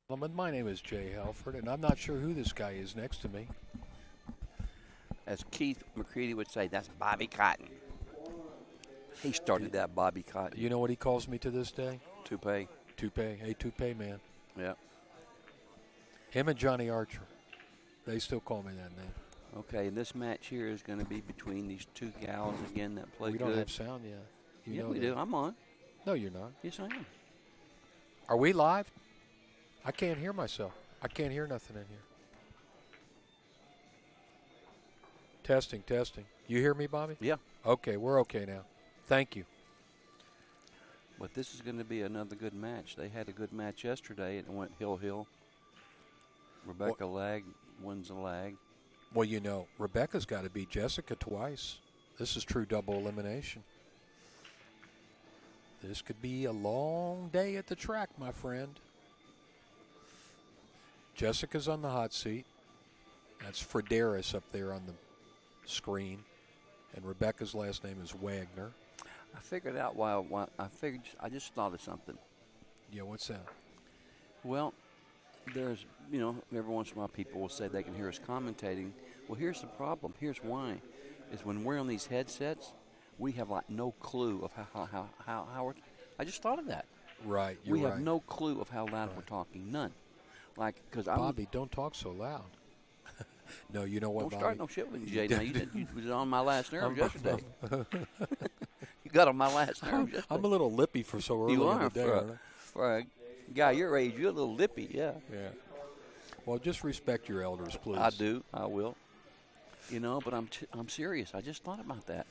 Gentlemen, my name is Jay Halford, and I'm not sure who this guy is next to me. As Keith McCready would say, that's Bobby Cotton. He started that Bobby Cotton. You know what he calls me to this day? Toupee. Toupee. Hey, Toupee man. Yeah. Him and Johnny Archer. They still call me that name. Okay, and this match here is going to be between these two gals again that play good. We don't have sound yet. Yeah, we do. I'm on. No, you're not. Yes, I am. Are we live? I can't hear myself. I can't hear nothing in here. Testing, testing. You hear me, Bobby? Yeah. Okay, we're okay now. Thank you. But this is going to be another good match. They had a good match yesterday, and it went hill. Rebecca wins a lag. Well, you know, Rebecca's got to beat Jessica twice. This is true double elimination. This could be a long day at the track, my friend. Jessica's on the hot seat. That's Frideres up there on the screen. And Rebecca's last name is Wagner. I figured out I just thought of something. Yeah, what's that? Well, there's, every once in a while people will say they can hear us commentating. Well, here's the problem. Here's why. Is when we're on these headsets, we have like no clue of how we're. I just thought of that. Right. We have no clue of how loud we're talking. None. Like, because Bobby, don't talk so loud. No, you know what, Don't Bobby? start no shit with you, Jay. Now, you was on my last nerve yesterday. You got on my last nerve yesterday. I'm a little lippy for so early in the day. For a guy your age, you're a little lippy, yeah. Yeah. Well, just respect your elders, please. I do. I will. But I'm serious. I just thought about that.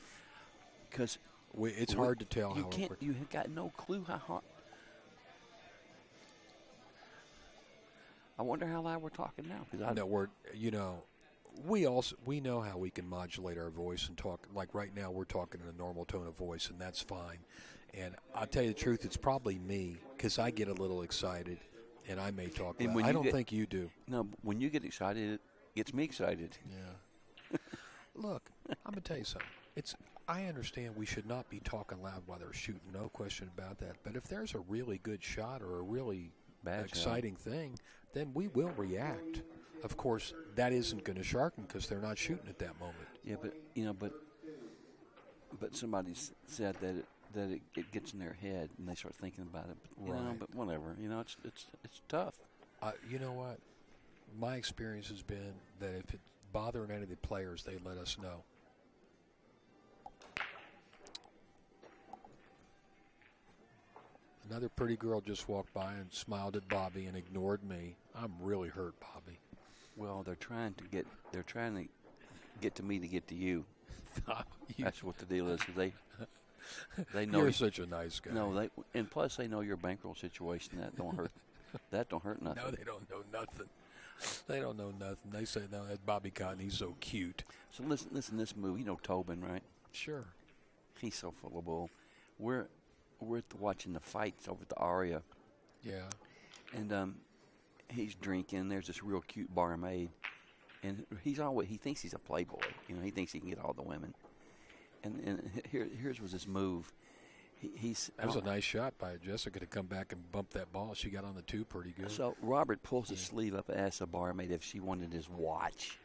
Because it's hard to tell how you have got no clue how hard. I wonder how loud we're talking now. We know how we can modulate our voice and talk. Like right now, we're talking in a normal tone of voice, and that's fine. And I'll tell you the truth, it's probably me because I get a little excited, and I may talk loud. I don't think you do. No, when you get excited, it gets me excited. Yeah. Look, I'm going to tell you something. I understand we should not be talking loud while they're shooting, no question about that. But if there's a really good shot or a really exciting thing, then we will react. Of course, that isn't going to sharpen because they're not shooting at that moment. Yeah, but somebody said that it gets in their head and they start thinking about it. But whatever. It's tough. You know what? My experience has been that if it's bothering any of the players, they let us know. Another pretty girl just walked by and smiled at Bobby and ignored me. I'm really hurt, Bobby. Well, they're trying to get to me to get to you. That's what the deal is. They know you're such a nice guy. No, and plus they know your bankroll situation. That don't hurt. That don't hurt nothing. No, they don't know nothing. They don't know nothing. They say, no, that's Bobby Cotton. He's so cute. So listen this move. You know Tobin, right? Sure. He's so full of bull. We're watching the fights over at the Aria. Yeah. And he's drinking. There's this real cute barmaid. And he thinks he's a playboy. He thinks he can get all the women. And here's was his move. That was a nice shot by Jessica to come back and bump that ball. She got on the two pretty good. So Robert pulls his sleeve up and asks the barmaid if she wanted his watch.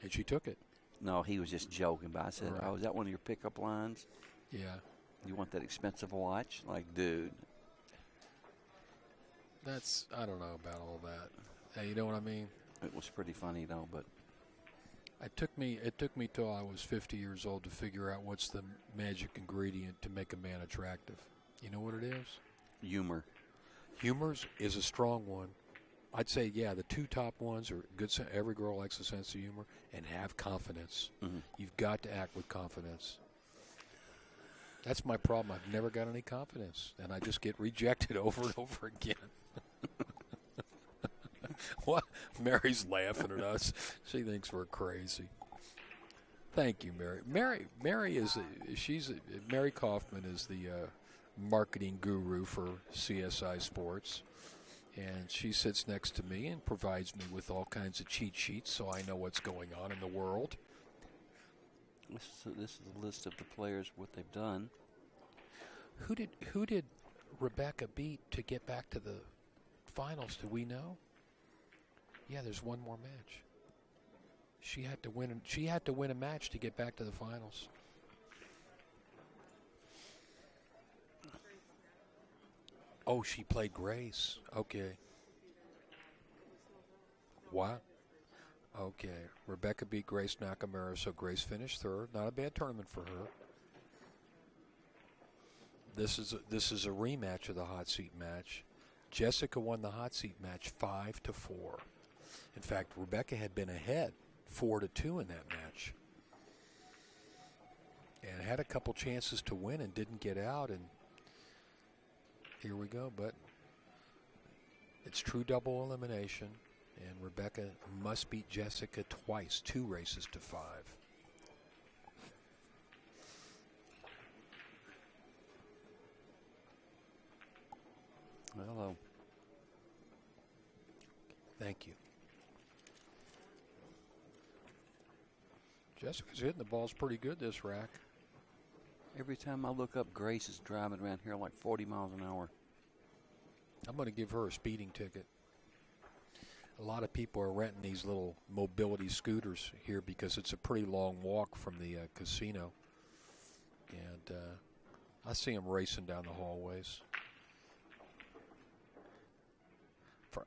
And she took it. No, he was just joking. But I said, right. "Oh, is that one of your pickup lines? Yeah. You want that expensive watch?" Like, dude. I don't know about all that. Hey, you know what I mean? It was pretty funny though, but it took me till I was 50 years old to figure out what's the magic ingredient to make a man attractive. You know what it is? Humor. Humor is a strong one. I'd say, yeah, the two top ones are good. Every girl likes a sense of humor and have confidence. Mm-hmm. You've got to act with confidence. That's my problem. I've never got any confidence, and I just get rejected over and over again. What? Mary's laughing at us. She thinks we're crazy. Thank you, Mary. Mary Mary Kaufman is the marketing guru for CSI Sports, and she sits next to me and provides me with all kinds of cheat sheets so I know what's going on in the world. This is a list of the players, what they've done. Who did Rebecca beat to get back to the finals? Do we know? Yeah, there's one more match. She had to win. She had to win a match to get back to the finals. Oh, she played Grace. Okay. What? Okay. Rebecca beat Grace Nakamura, so Grace finished third. Not a bad tournament for her. This is a rematch of the hot seat match. Jessica won the hot seat match 5-4. In fact, Rebecca had been ahead 4-2 in that match, and had a couple chances to win and didn't get out. And here we go. But it's true double elimination, and Rebecca must beat Jessica twice, 2 races to 5. Hello. Thank you. Jessica's hitting the balls pretty good this rack. Every time I look up, Grace is driving around here like 40 miles an hour. I'm going to give her a speeding ticket. A lot of people are renting these little mobility scooters here because it's a pretty long walk from the casino. And I see them racing down the hallways.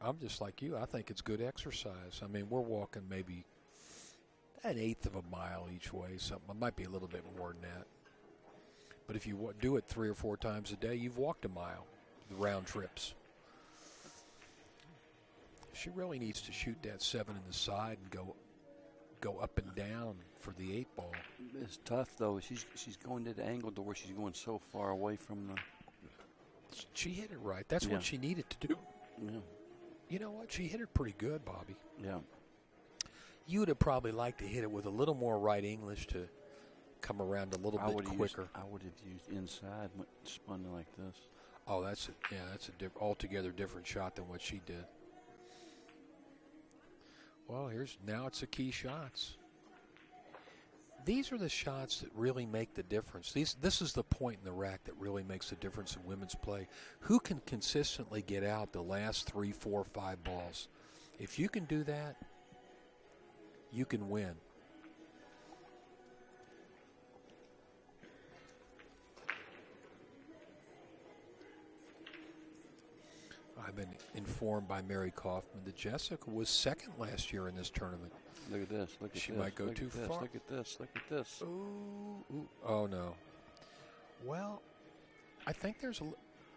I'm just like you. I think it's good exercise. I mean, we're walking maybe an eighth of a mile each way. Something. It might be a little bit more than that. But if you do it 3 or 4 times a day, you've walked a mile, the round trips. She really needs to shoot that 7 in the side and go up and down for the 8 ball. It's tough though. She's going to the angle to where she's going so far away from the. She hit it right. That's what she needed to do. Yeah. You know what? She hit it pretty good, Bobby. Yeah. You would have probably liked to hit it with a little more right English to come around a little bit quicker. I would have used inside, spun like this. Oh, that's a altogether different shot than what she did. Well, now it's the key shots. These are the shots that really make the difference. This is the point in the rack that really makes the difference in women's play. Who can consistently get out the last 3, 4, 5 balls? If you can do that, you can win. I've been informed by Mary Kaufman that Jessica was second last year in this tournament. Look at this. Look at she this. Might go too far. Look at this. Look at this. Ooh. Oh, no. Well, I think there's a...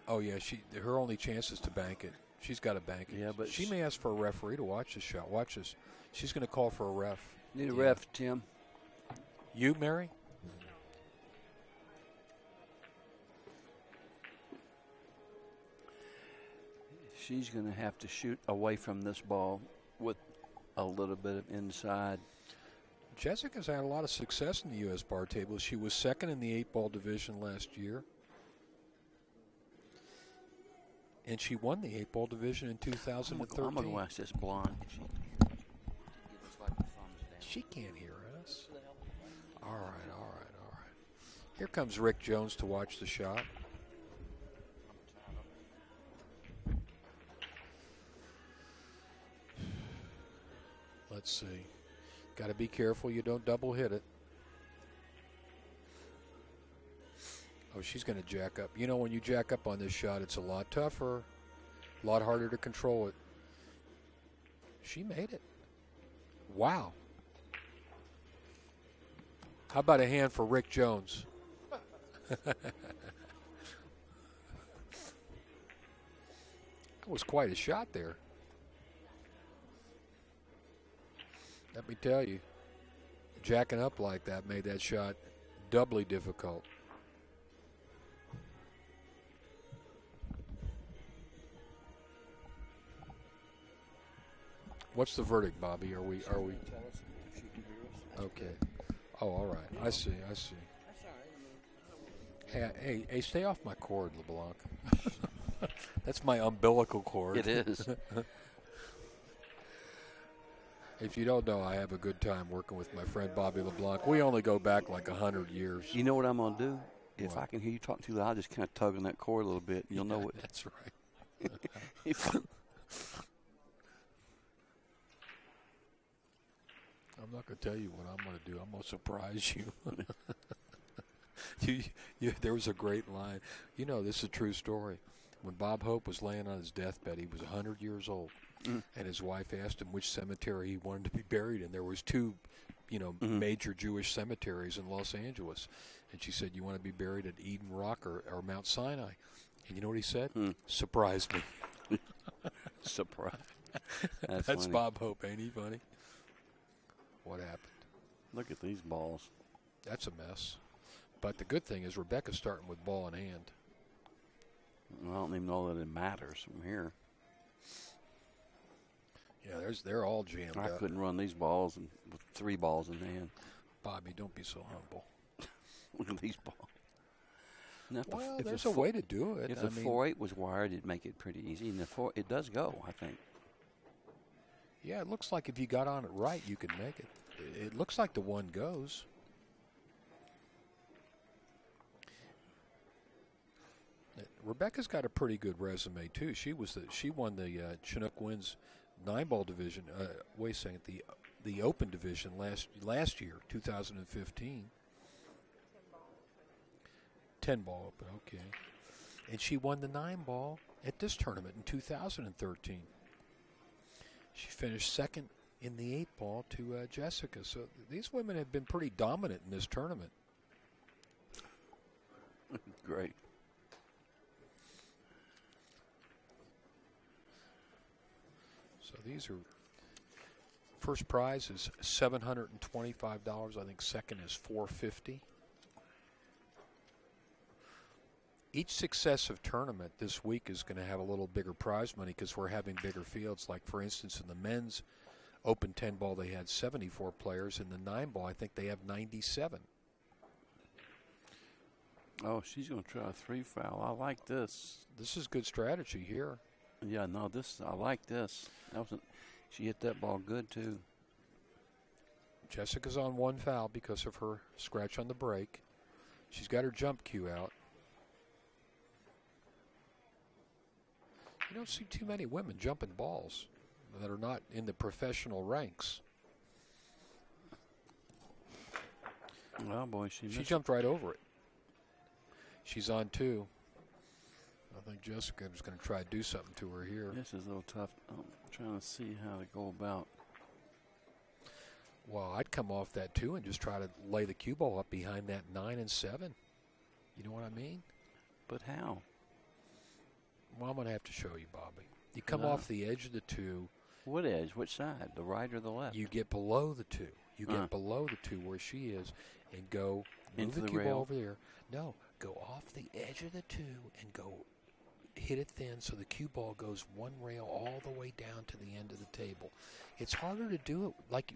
Oh, yeah, her only chance is to bank it. She's got to bank it. Yeah, but she may ask for a referee to watch this shot. Watch this. She's going to call for a ref. Need a ref, Tim. You, Mary? She's going to have to shoot away from this ball with a little bit of inside. Jessica's had a lot of success in the U.S. bar table. She was second in the 8-ball division last year. And she won the 8-ball division in 2013. I'm going to watch this blonde. She can't hear us. All right. Here comes Rick Jones to watch the shot. Let's see. Got to be careful you don't double hit it. Oh, she's going to jack up. You know, when you jack up on this shot, it's a lot tougher, a lot harder to control it. She made it. Wow. How about a hand for Rick Jones? That was quite a shot there. Let me tell you, jacking up like that made that shot doubly difficult. What's the verdict, Bobby? Are we? Okay. Oh, all right. I see. Hey, stay off my cord, LeBlanc. That's my umbilical cord. It is. If you don't know, I have a good time working with my friend Bobby LeBlanc. We only go back like 100 years. You know what I'm going to do? If What? I can hear you talk too loud, I'll just kind of tug on that cord a little bit. You'll know what. That's right. I tell you what I'm going to do. I'm going to surprise you. There was a great line. You know, this is a true story. When Bob Hope was laying on his deathbed, he was 100 years old, and his wife asked him which cemetery he wanted to be buried in. There was two, major Jewish cemeteries in Los Angeles, and she said, "You want to be buried at Eden Rock or Mount Sinai?" And you know what he said? Surprise me. Surprise. That's funny. Bob Hope, ain't he funny? What happened? Look at these balls. That's a mess. But the good thing is Rebecca's starting with ball in hand. I don't even know that it matters from here. Yeah, they're all jammed I up. couldn't run these balls with 3 balls in hand. Bobby, don't be so humble. Look at these balls. Now, Well, there's a way to do it. If the 4-8 was wired, it'd make it pretty easy. And it does go, I think. Yeah, it looks like if you got on it right, you could make it. It looks like the one goes. Rebecca's got a pretty good resume too. She won the Chinook Winds 9-ball division. Wait a second, the Open division last year, 2015. 10-ball Open, okay. And she won the 9-ball at this tournament in 2013. She finished second in the 8-ball to Jessica. So these women have been pretty dominant in this tournament. Great. So these are, first prize is $725. I think second is $450. Each successive tournament this week is going to have a little bigger prize money because we're having bigger fields. Like, for instance, in the men's Open 10-ball, they had 74 players. In the 9-ball, I think they have 97. Oh, she's going to try a 3-foul. I like this. This is good strategy here. Yeah, no, I like this. She hit that ball good, too. Jessica's on 1 foul because of her scratch on the break. She's got her jump cue out. You don't see too many women jumping balls that are not in the professional ranks. Oh, boy, she jumped right over it. She's on 2. I think Jessica is going to try to do something to her here. This is a little tough. I'm trying to see how to go about. Well, I'd come off that 2 and just try to lay the cue ball up behind that 9 and 7. You know what I mean? But how? Well, I'm going to have to show you, Bobby. You come off the edge of the 2. What edge? Which side? The right or the left? You get below the 2. You get below the 2 where she is and go move into the the cue rail. ball over there. No, go off the edge of the 2 and go hit it thin so the cue ball goes one rail all the way down to the end of the table. It's harder to do it, like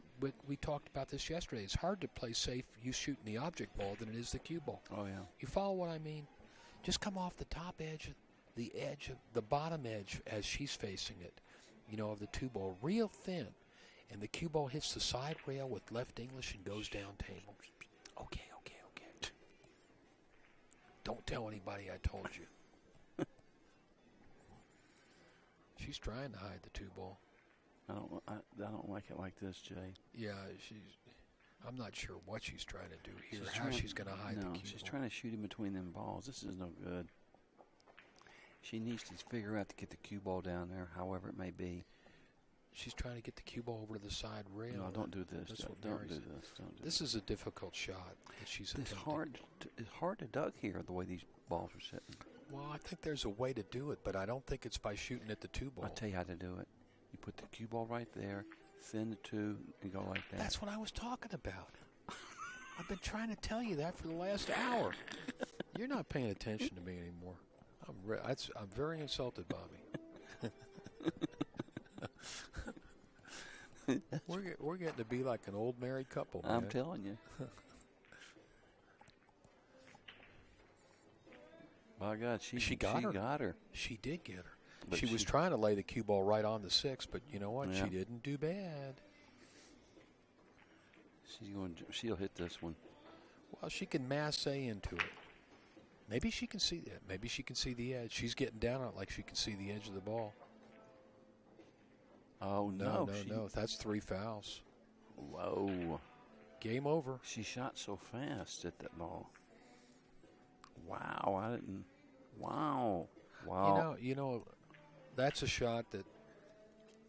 we talked about this yesterday. It's hard to play safe, you shooting the object ball, than it is the cue ball. Oh, yeah. You follow what I mean? Just come off the top edge, the bottom edge as she's facing it, of the 2 ball, real thin. And the cue ball hits the side rail with left English and goes down table. Okay. Don't tell anybody I told you. She's trying to hide the 2 ball. I don't like it like this, Jay. Yeah, I'm not sure what she's trying to do here, how she's going to hide the cue ball. She's trying to shoot in between them balls. This is no good. She needs to figure out to get the cue ball down there, however it may be. She's trying to get the cue ball over to the side rail. No, don't do this. Don't do this. This is a difficult shot that she's attempting. It's hard to duck here the way these balls are sitting. Well, I think there's a way to do it, but I don't think it's by shooting at the 2 ball. I'll tell you how to do it. You put the cue ball right there, thin the 2, and go like that. That's what I was talking about. I've been trying to tell you that for the last hour. You're not paying attention to me anymore. I'm very insulted, Bobby. We're getting to be like an old married couple, man. I'm telling you. My God, she got her. She did get her. But she was trying to lay the cue ball right on the 6, but you know what? Yeah. She didn't do bad. She'll hit this one. Well, she can masse into it. Maybe she can see that. Maybe she can see the edge. She's getting down on it like she can see the edge of the ball. Oh, no. That's 3 fouls. Whoa. Game over. She shot so fast at that ball. Wow, I didn't. Wow. Wow. You know, that's a shot that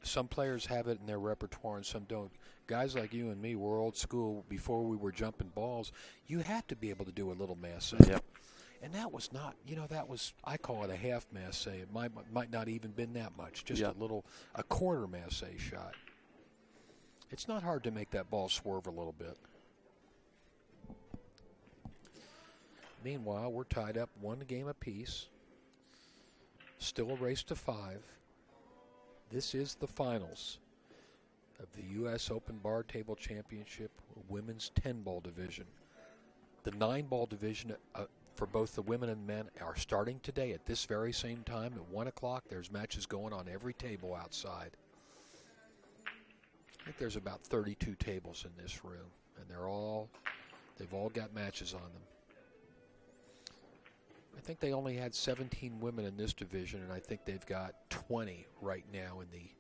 some players have it in their repertoire and some don't. Guys like you and me, we're old school. Before we were jumping balls, you had to be able to do a little masse. Yep. And that was not, that was, I call it a half masse. It might not even been that much, just a quarter masse shot. It's not hard to make that ball swerve a little bit. Meanwhile, we're tied up 1 game apiece. Still a race to 5. This is the finals of the U.S. Open Bar Table Championship Women's 10-ball division. The 9-ball division for both the women and men are starting today at this very same time at 1 o'clock. There's matches going on every table outside. I think there's about 32 tables in this room, and they've all got matches on them. I think they only had 17 women in this division, and I think they've got 20 right now in the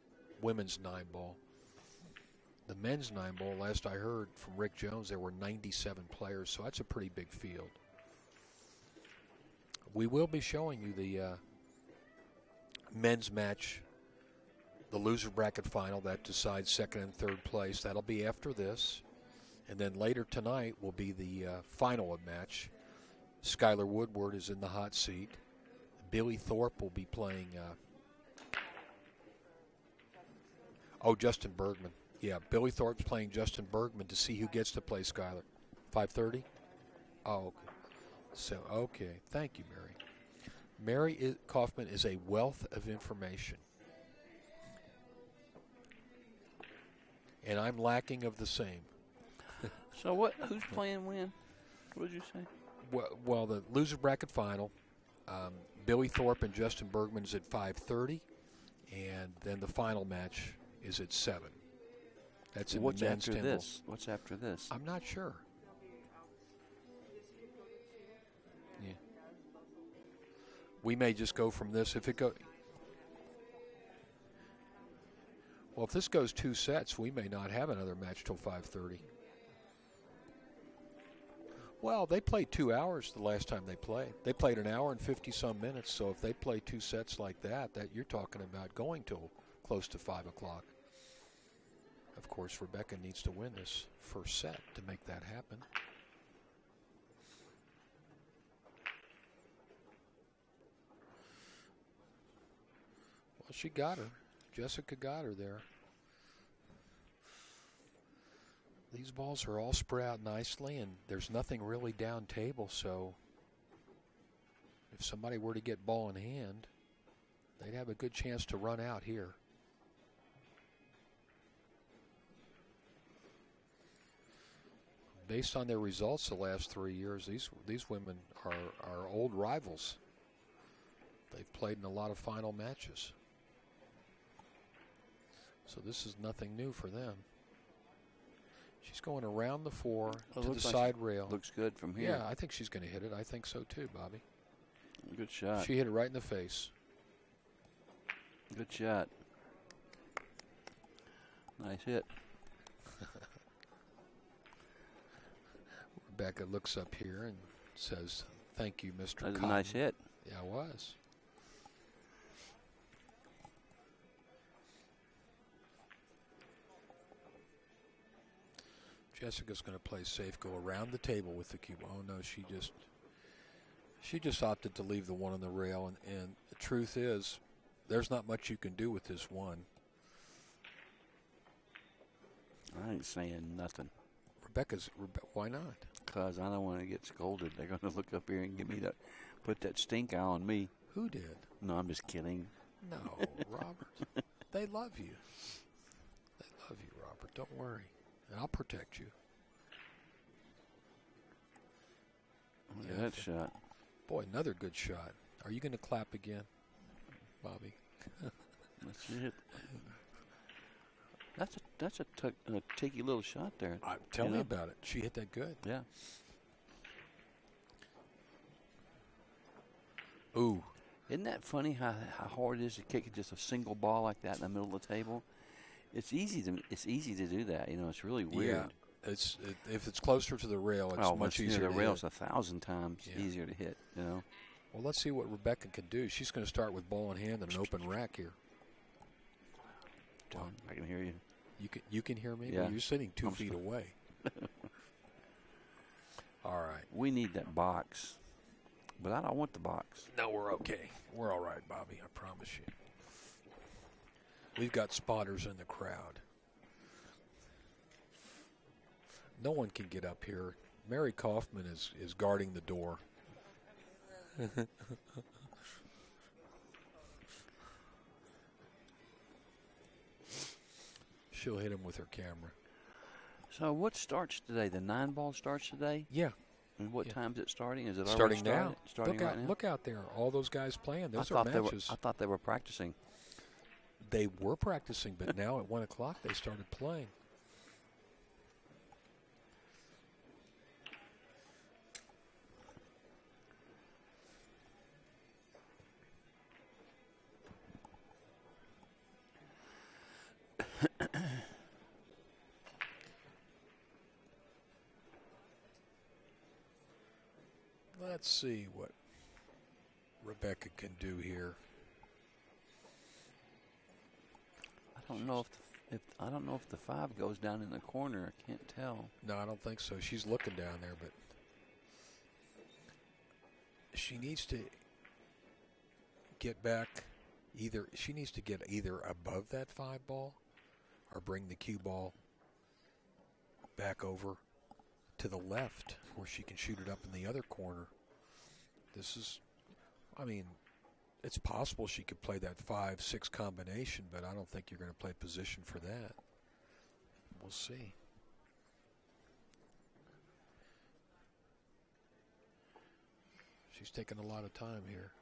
women's 9-ball. The men's 9-ball, last I heard from Rick Jones, there were 97 players, so that's a pretty big field. We will be showing you the men's match, the loser bracket final that decides second and third place. That'll be after this. And then later tonight will be the final match. Skylar Woodward is in the hot seat. Billy Thorpe will be playing. Justin Bergman. Yeah, Billy Thorpe's playing Justin Bergman to see who gets to play Skylar. 5:30? Oh, okay. Okay. Thank you, Mary. Mary Kaufman is a wealth of information. And I'm lacking of the same. So who's playing when? What did you say? Well, the loser bracket final, Billy Thorpe and Justin Bergman is at 5:30, and then the final match is at 7. That's in the men's 10-ball. What's after this? I'm not sure. Yeah. We may just go from this. If this goes 2 sets, we may not have another match till 5:30. Well, they played 2 hours the last time they played. They played an hour and 50-some minutes, so if they play 2 sets like that you're talking about going till close to 5 o'clock. Of course, Rebecca needs to win this first set to make that happen. Well, she got her. Jessica got her there. These balls are all spread out nicely, and there's nothing really down table, so if somebody were to get ball in hand, they'd have a good chance to run out here. Based on their results the last 3 years, these women are old rivals. They've played in a lot of final matches. So this is nothing new for them. She's going around the 4 to the side rail. Looks good from here. Yeah, I think she's going to hit it. I think so too, Bobby. Good shot. She hit it right in the face. Good shot. Nice hit. Rebecca looks up here and says, "Thank you, Mr. That's Cotton." a nice hit. Yeah, it was. Jessica's going to play safe, go around the table with the cube. Oh no, she just opted to leave the one on the rail, and the truth is, there's not much you can do with this one. I ain't saying nothing. Why not? Because I don't want to get scolded. They're going to look up here and get me to put that stink eye on me. Who did? No, I'm just kidding. No, Robert. They love you. They love you, Robert. Don't worry. I'll protect you. Look at that shot. Boy, another good shot. Are you going to clap again, Bobby? That's it. That's a tricky little shot there. Tell me about it. She hit that good. Yeah. Ooh. Isn't that funny how hard it is to kick just a single ball like that in the middle of the table? It's easy to do that. You know, it's really weird. Yeah, if it's closer to the rail, it's much easier. The rail's 1,000 times easier to hit. You know. Well, let's see what Rebecca can do. She's going to start with ball in hand and an open rack here. Well, I can hear you. You can hear me? Yeah. Well, you're sitting 2 feet away. All right. We need that box, but I don't want the box. No, we're okay. We're all right, Bobby. I promise you. We've got spotters in the crowd. No one can get up here. Mary Kaufman is guarding the door. She'll hit him with her camera. So what starts today? The 9-ball starts today? Yeah. And what time's it starting? Is it starting already now? Starting right now? Look out there. All those guys playing. Those are matches. I thought they were practicing. They were practicing, but now at 1 o'clock they started playing. Let's see what Rebecca can do here. I don't know if the 5 goes down in the corner. I can't tell. No, I don't think so. She's looking down there, but she needs to get back. She needs to get either above that 5 ball or bring the cue ball back over to the left where she can shoot it up in the other corner. It's possible she could play that 5-6 combination, but I don't think you're going to play position for that. We'll see. She's taking a lot of time here.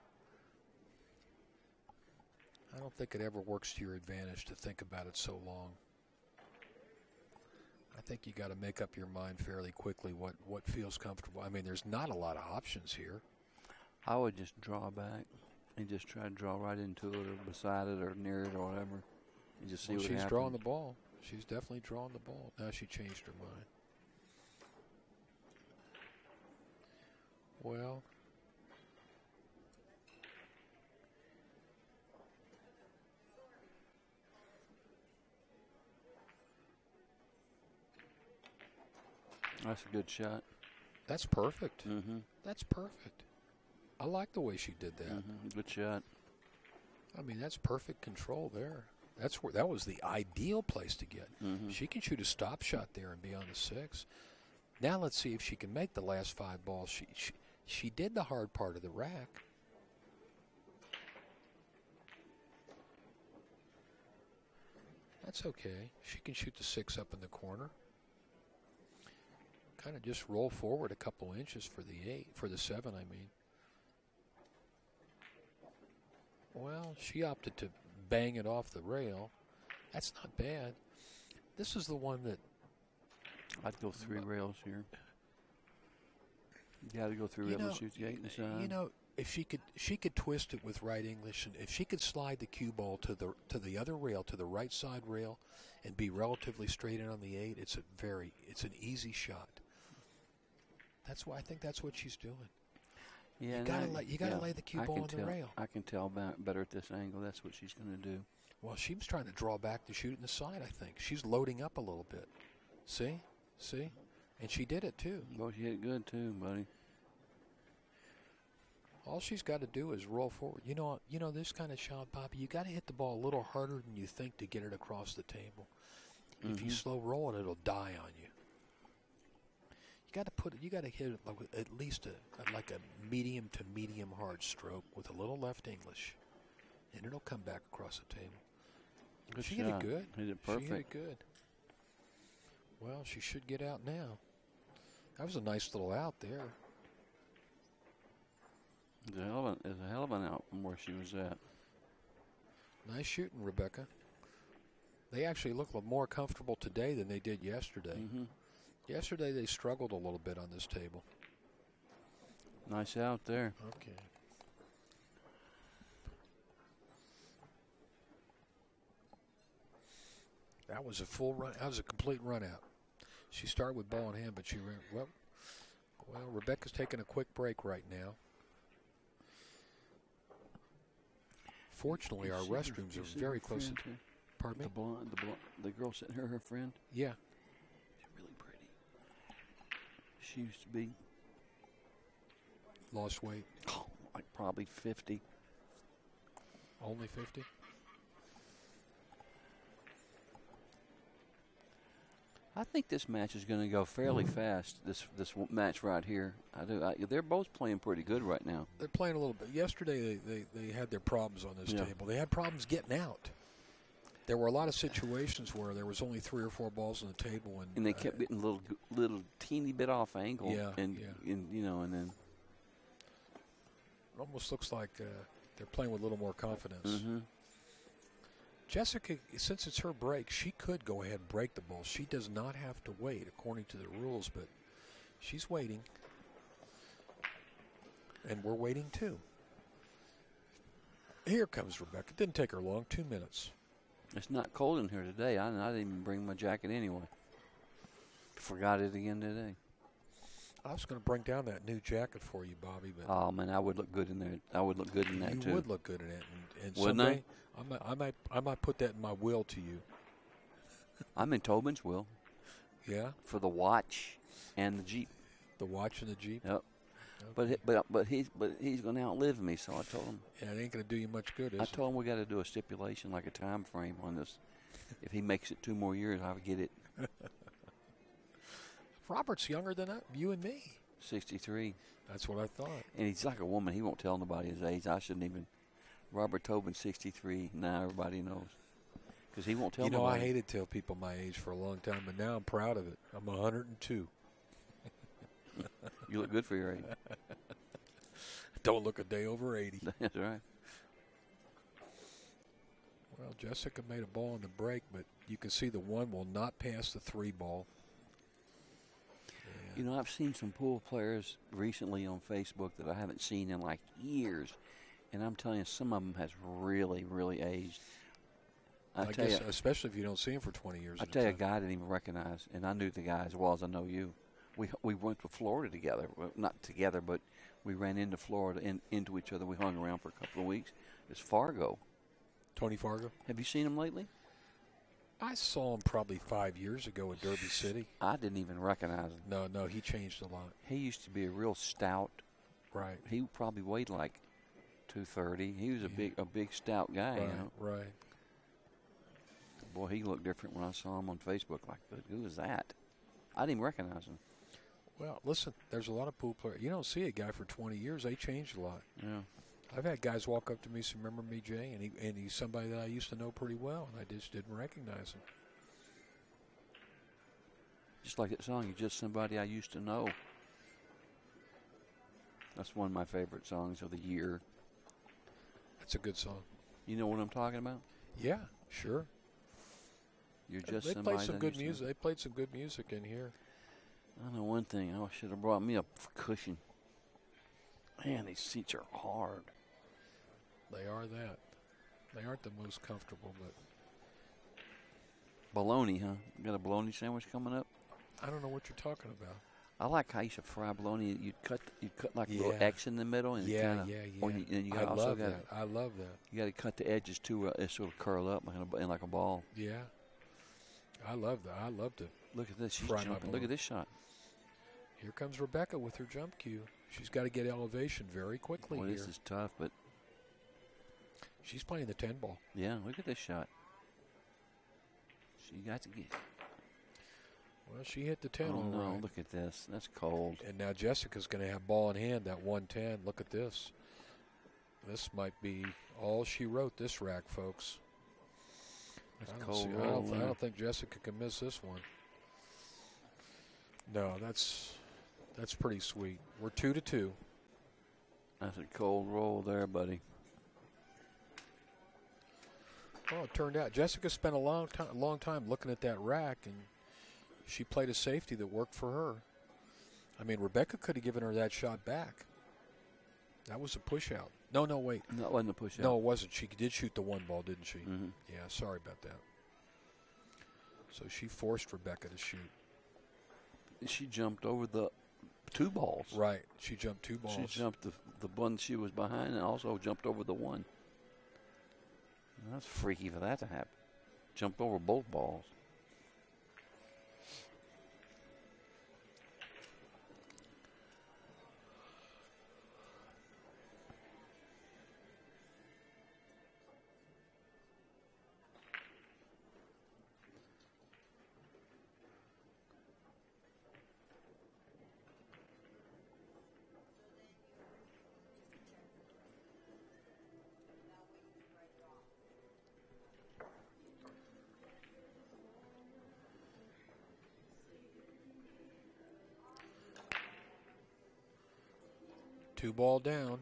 I don't think it ever works to your advantage to think about it so long. I think you got to make up your mind fairly quickly what feels comfortable. I mean, there's not a lot of options here. I would just draw back and just try to draw right into it or beside it or near it or whatever and just see what happens. She's drawing the ball. She's definitely drawing the ball. Now she changed her mind. Well, that's a good shot. That's perfect. Mm-hmm. That's perfect. I like the way she did that. Mm-hmm. Good shot. I mean, that's perfect control there. That was the ideal place to get. Mm-hmm. She can shoot a stop shot there and be on the 6. Now let's see if she can make the last 5 balls. She did the hard part of the rack. That's okay. She can shoot the 6 up in the corner. Kind of just roll forward a couple inches for the 7, I mean. Well, she opted to bang it off the rail. That's not bad. This is the one that... I'd go 3 rails here. You got to go 3 rails, shoot the 8 and the 7. You know, if she could twist it with right English, and if she could slide the cue ball to the other rail, to the right side rail, and be relatively straight in on the 8, it's an easy shot. I think that's what she's doing. Yeah, you gotta lay the cue ball on the rail. I can tell better at this angle. That's what she's going to do. Well, she was trying to draw back to shoot it in the side, I think. She's loading up a little bit. See? And she did it, too. Well, she hit it good, too, buddy. All she's got to do is roll forward. You know this kind of shot, Bobby, you got to hit the ball a little harder than you think to get it across the table. Mm-hmm. If you slow roll it, it'll die on you. You got to hit it at least a medium to medium hard stroke with a little left English, and it'll come back across the table. Good she shot. hit it good. Hit it perfect. She hit it good. Well, she should get out now. That was a nice little out there. It's a hell of an out from where she was at. Nice shooting, Rebecca. They actually look more comfortable today than they did yesterday. Mm-hmm. Yesterday they struggled a little bit on this table. Nice out there. Okay. That was a full run. That was a complete run out. She started with ball in hand, but she ran. Well, Rebecca's taking a quick break right now. Fortunately, our restrooms are very close. Pardon me? The girl sitting here, her friend? Yeah. She's really pretty. She used to be. Lost weight? Oh, like probably 50. Only 50? I think this match is going to go fairly fast, this match right here. They're both playing pretty good right now. They're playing a little bit. Yesterday, they had their problems on this table. They had problems getting out. There were a lot of situations where there was only 3 or 4 balls on the table. And they kept getting little teeny bit off angle. And then. It almost looks like they're playing with a little more confidence. Mm-hmm. Jessica, since it's her break, she could go ahead and break the ball. She does not have to wait according to the rules, but she's waiting. And we're waiting too. Here comes Rebecca. Didn't take her long, 2 minutes. It's not cold in here today. I didn't even bring my jacket anyway. Forgot it again today. I was going to bring down that new jacket for you, Bobby. But oh, man, I would look good in there. I would look good in that, too. You would look good in it. And Wouldn't someday, I might put that in my will to you. I'm in Tobin's will. Yeah? For the watch and the Jeep. The watch and the Jeep? Yep. Okay. But he's going to outlive me, so I told him. Yeah, it ain't going to do you much good, is it? I told him we got to do a stipulation, like a time frame on this. If he makes it 2 more years, I'll get it. Robert's younger than you and me. 63. That's what I thought. And he's like a woman. He won't tell nobody his age. I shouldn't even. Robert Tobin, 63. Now everybody knows. Because he won't tell nobody. I hated to tell people my age for a long time, but now I'm proud of it. I'm 102. You look good for your age. Don't look a day over 80. That's right. Well, Jessica made a ball in the break, but you can see the 1 will not pass the 3 ball. You know, I've seen some pool players recently on Facebook that I haven't seen in like years, and I'm telling you, some of them has really, really aged. I guess, especially if you don't see him for 20 years. I tell you, a guy I didn't even recognize, and I knew the guy as well as I know you. We went to Florida together. Well, not together, but we ran into Florida and into each other. We hung around for a couple of weeks. It's Fargo. Tony Fargo? Have you seen him lately? I saw him probably 5 years ago at Derby City. I didn't even recognize him. No, he changed a lot. He used to be a real stout. Right. He probably weighed like 230. He was a big stout guy. Right, you know? Right. Boy, he looked different when I saw him on Facebook. Like, who was that? I didn't even recognize him. Well, listen, there's a lot of pool players. You don't see a guy for 20 years. They changed a lot. Yeah. I've had guys walk up to me and say, remember me, Jay? And he's somebody that I used to know pretty well, and I just didn't recognize him. Just like that song, You're Just Somebody I Used to Know. That's one of my favorite songs of the year. That's a good song. You know what I'm talking about? Yeah, sure. You're just they somebody. Played some good music. They played some good music in here. I know one thing. I should have brought me a cushion. Man, these seats are hard. They are that. They aren't the most comfortable, but. Bologna, huh? You got a bologna sandwich coming up? I don't know what you're talking about. I like how you should fry bologna. You'd cut like a little X in the middle, and yeah. You I love that. I love that. You got to cut the edges too, so it'll curl up like a ball. Yeah, I love that. I love to. Look at this. She's jumping. Look at this shot. Here comes Rebecca with her jump cue. She's got to get elevation very quickly. This is tough, but she's playing the 10 ball. Yeah, look at this shot. She got to get. Well, she hit the 10 all no, right. Look at this. That's cold. And now Jessica's going to have ball in hand, that 110. Look at this. This might be all she wrote, this rack, folks. That's I cold. I don't think Jessica can miss this one. No, that's pretty sweet. We're 2-2. That's a cold roll there, buddy. Well, it turned out Jessica spent a long time looking at that rack, and she played a safety that worked for her. I mean, Rebecca could have given her that shot back. That was a push-out. No, wait. No, it wasn't a push-out. No, it wasn't. She did shoot the 1 ball, didn't she? Mm-hmm. Yeah, sorry about that. So she forced Rebecca to shoot. She jumped over the 2 balls. Right. She jumped 2 balls. She jumped the one she was behind and also jumped over the 1. That's freaky for that to happen. Jumped over both balls. Two ball down.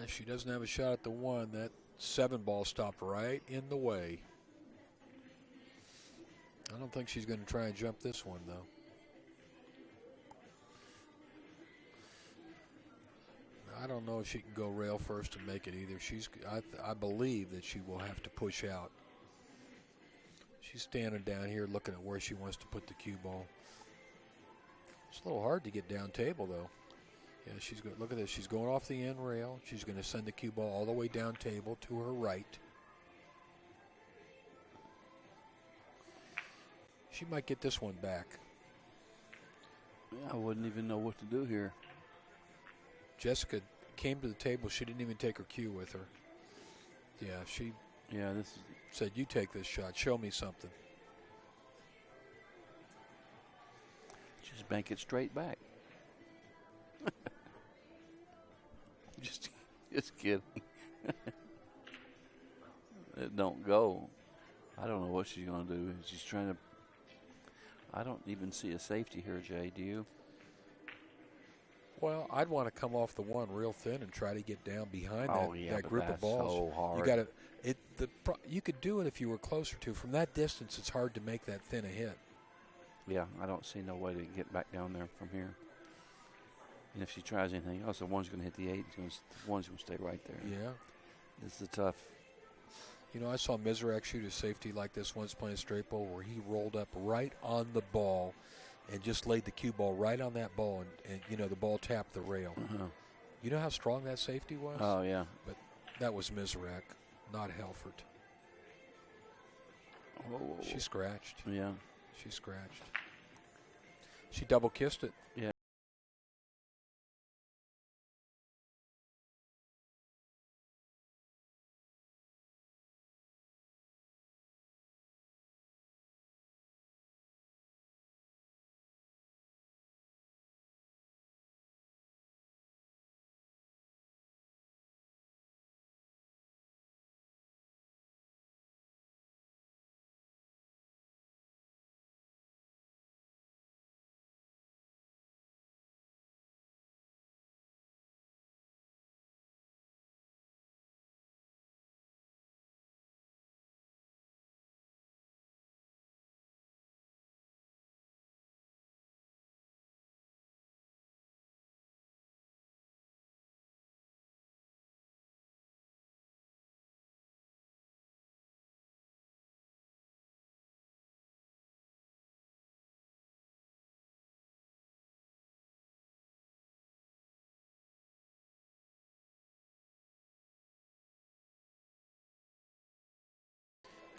She doesn't have a shot at the 1. That 7 ball stopped right in the way. I don't think she's going to try and jump this one, though. I don't know if she can go rail first and make it either. I believe that she will have to push out. She's standing down here looking at where she wants to put the cue ball. It's a little hard to get down table, though. Yeah, look at this. She's going off the end rail. She's going to send the cue ball all the way down table to her right. She might get this one back. I wouldn't even know what to do here. Jessica came to the table. She didn't even take her cue with her. Yeah, this is said, "You take this shot. Show me something." Just bank it straight back. just kidding. It don't go. I don't know what she's going to do. She's trying to. I don't even see a safety here, Jay. Do you? Well, I'd want to come off the 1 real thin and try to get down behind that group of balls. So hard. You got to. You could do it if you were closer to. From that distance, it's hard to make that thin a hit. Yeah, I don't see no way to get back down there from here. And if she tries anything else, the 1's going to hit the 8. The 1's going to stay right there. Yeah. It's a tough. You know, I saw Mizrak shoot a safety like this once playing straight ball where he rolled up right on the ball and just laid the cue ball right on that ball, and the ball tapped the rail. Uh-huh. You know how strong that safety was? Oh, yeah. But that was Mizrak, not Halford. Whoa. She scratched. Yeah. She scratched. She double kissed it. Yeah.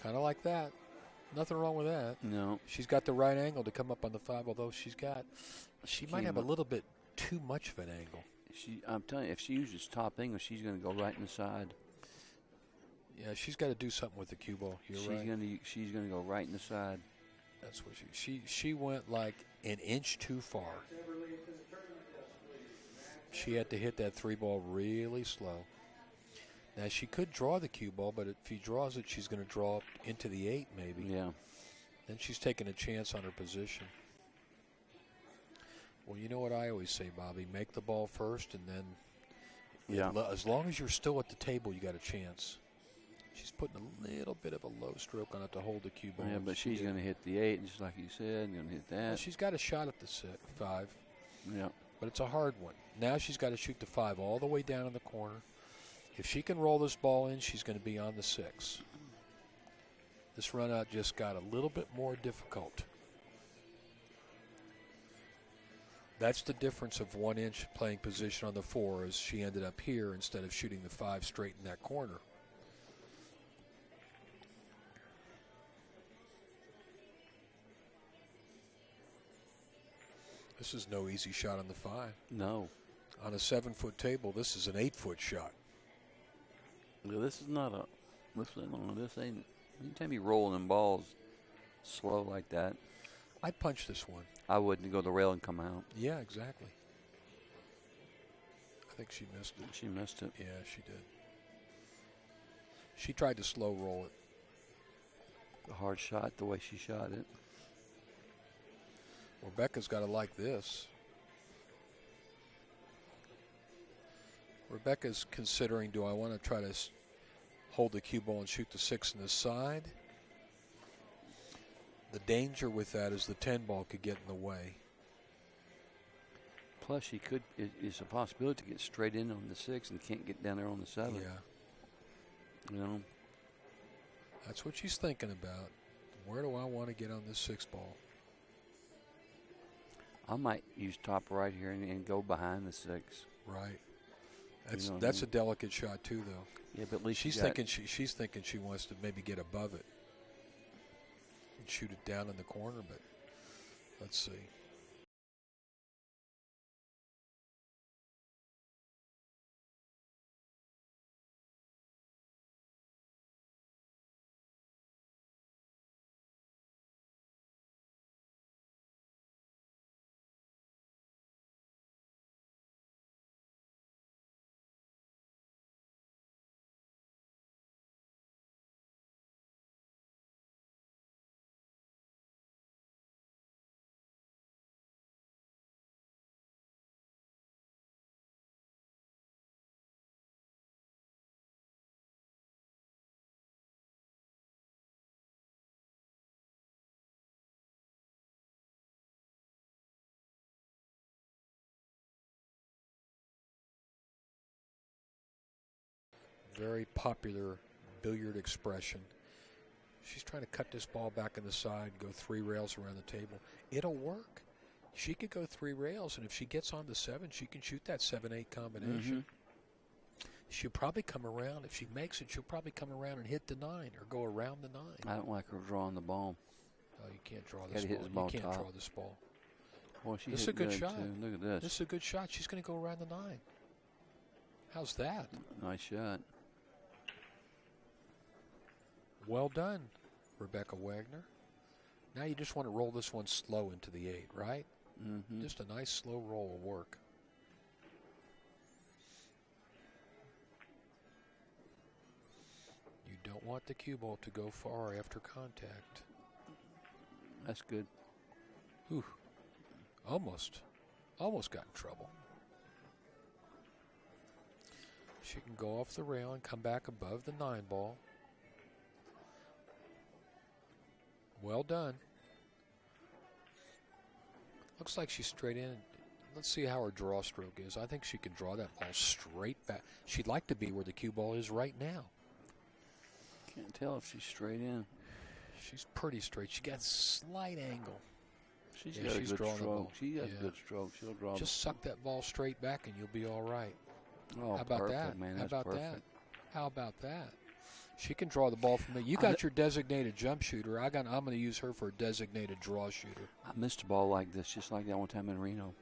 Kind of like that. Nothing wrong with that. No. She's got the right angle to come up on the 5, although she might have a little bit too much of an angle. I'm telling you, if she uses top English, she's going to go right in the side. Yeah, she's got to do something with the cue ball. She's going to go right in the side. That's what she went like an inch too far. She had to hit that 3 ball really slow. Now, she could draw the cue ball, but if she draws it, she's going to draw up into the 8 maybe. Yeah. Then she's taking a chance on her position. Well, you know what I always say, Bobby? Make the ball first, and then as long as you're still at the table, you got a chance. She's putting a little bit of a low stroke on it to hold the cue ball. Yeah, but she's going to hit the 8, just like you said, going to hit that. Well, she's got a shot at the 5. Yeah. But it's a hard one. Now she's got to shoot the 5 all the way down in the corner. If she can roll this ball in, she's going to be on the 6. This run out just got a little bit more difficult. That's the difference of 1 inch playing position on the 4, as she ended up here instead of shooting the 5 straight in that corner. This is no easy shot on the 5. No. On a 7-foot table, this is an 8-foot shot. Well, this is not a. This ain't. Anytime you roll them balls slow like that, I'd punch this one. I wouldn't go to the rail and come out. Yeah, exactly. I think she missed it. She missed it. Yeah, she did. She tried to slow roll it. A hard shot, the way she shot it. Rebecca's got to like this. Rebecca's considering, do I want to try to hold the cue ball and shoot the 6 in the side? The danger with that is the 10 ball could get in the way. Plus, she could. It's a possibility to get straight in on the 6 and can't get down there on the 7. Yeah. You know. That's what she's thinking about. Where do I want to get on this 6 ball? I might use top right here and go behind the 6. Right. That's You know what that's I mean? a delicate shot too, though. Yeah, but at least She's thinking she wants to maybe get above it and shoot it down in the corner, but let's see. Very popular billiard expression. She's trying to cut this ball back in the side, go 3 rails around the table. It'll work. She could go 3 rails, and if she gets on the 7, she can shoot that 7-8 combination. She'll probably come around. If she makes it, she'll probably come around and hit the 9 or go around the 9. I don't like her drawing the ball. Oh, you can't draw Gotta this hit ball. this ball You can't top. draw this ball. Boy, she This is hit a good good shot. too. Look at this. This is a good shot. She's going to go around the 9. How's that? Nice shot. Well done, Rebecca Wagner. Now you just want to roll this one slow into the 8, right? Mm-hmm. Just a nice slow roll will work. You don't want the cue ball to go far after contact. That's good. Ooh, almost got in trouble. She can go off the rail and come back above the 9 ball. Well done. Looks like she's straight in. Let's see how her draw stroke is. I think she can draw that ball straight back. She'd like to be where the cue ball is right now. Can't tell if she's straight in. She's pretty straight. She got a slight angle. She's Yeah, got she's a good drawing the ball. stroke. She got Yeah. a good stroke. She'll draw. Just suck that ball straight back and you'll be all right. Oh, How about perfect, that? man. How That's about perfect. that? How about that? She can draw the ball from me. You got your designated jump shooter. I'm going to use her for a designated draw shooter. I missed a ball like this, just like that one time in Reno.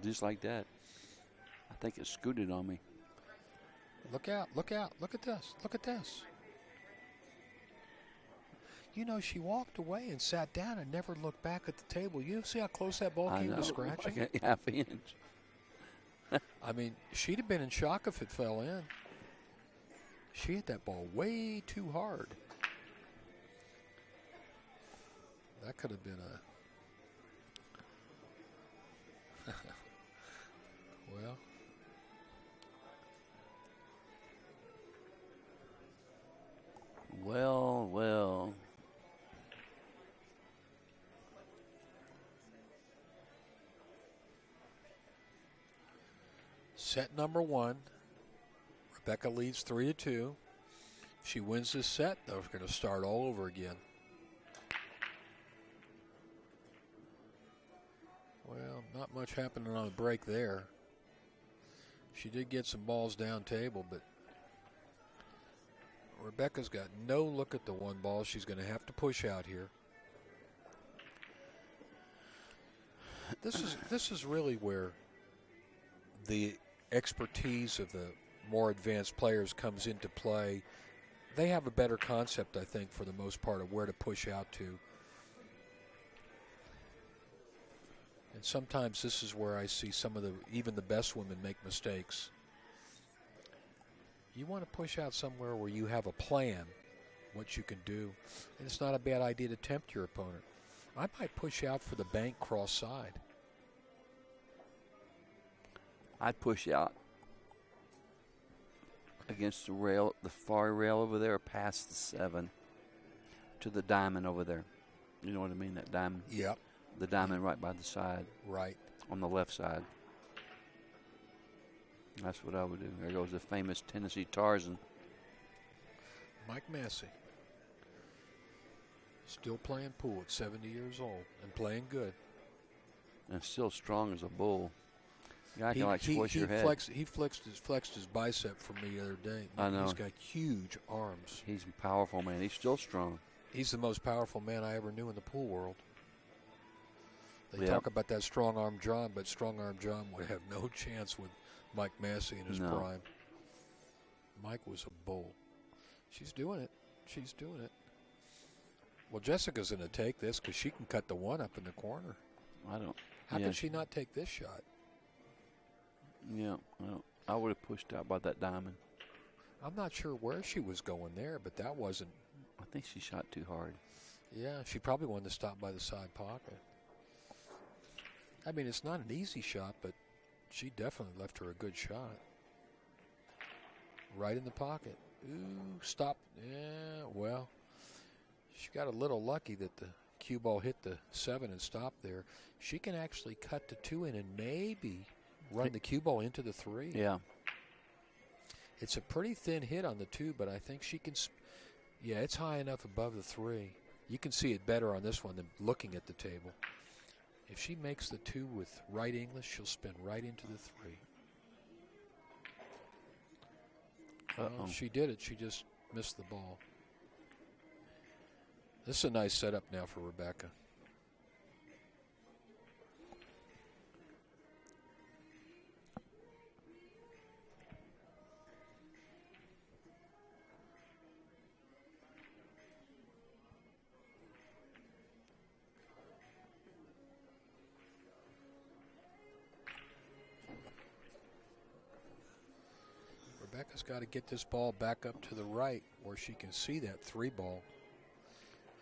Just like that. I think it scooted on me. Look out, look out, look at this, look at this. You know, she walked away and sat down and never looked back at the table. You see how close that ball came to scratching? Like a half inch. I mean, she'd have been in shock if it fell in. She hit that ball way too hard. That could have been a... well... Well. Set number 1. Rebecca leads 3-2. She wins this set, they're going to start all over again. Well, not much happening on the break there. She did get some balls down table, but Rebecca's got no look at the one ball. She's going to have to push out here. This is really where the expertise of the more advanced players comes into play. They have a better concept, I think, for the most part, of where to push out to. And sometimes this is where I see even the best women make mistakes. You want to push out somewhere where you have a plan, what you can do. And it's not a bad idea to tempt your opponent. I might push out for the bank cross side. I'd push out against the rail, the far rail over there, past the 7 to the diamond over there. You know what I mean, that diamond? Yep. The diamond right by the side. Right. On the left side. That's what I would do. There goes the famous Tennessee Tarzan. Mike Massey. Still playing pool at 70 years old and playing good. And still strong as a bull. Guy can like squish your head. He flexed his bicep for me the other day. I know. He's got huge arms. He's a powerful man. He's still strong. He's the most powerful man I ever knew in the pool world. They talk about that strong-arm John, but strong-arm John would have no chance with Mike Massey in his prime. Mike was a bull. She's doing it. She's doing it. Well, Jessica's going to take this because she can cut the one up in the corner. How can she not take this shot? Yeah, I would have pushed out by that diamond. I'm not sure where she was going there, but that wasn't. I think she shot too hard. Yeah, she probably wanted to stop by the side pocket. I mean, it's not an easy shot, but she definitely left her a good shot. Right in the pocket. Ooh, stop. Yeah, well, she got a little lucky that the cue ball hit the 7 and stopped there. She can actually cut the 2 in and maybe run the cue ball into the 3. Yeah. It's a pretty thin hit on the 2, but I think she can. Yeah, it's high enough above the 3. You can see it better on this one than looking at the table. If she makes the 2 with right English, she'll spin right into the 3. Well, she did it. She just missed the ball. This is a nice setup now for Rebecca. Rebecca's got to get this ball back up to the right where she can see that 3 ball.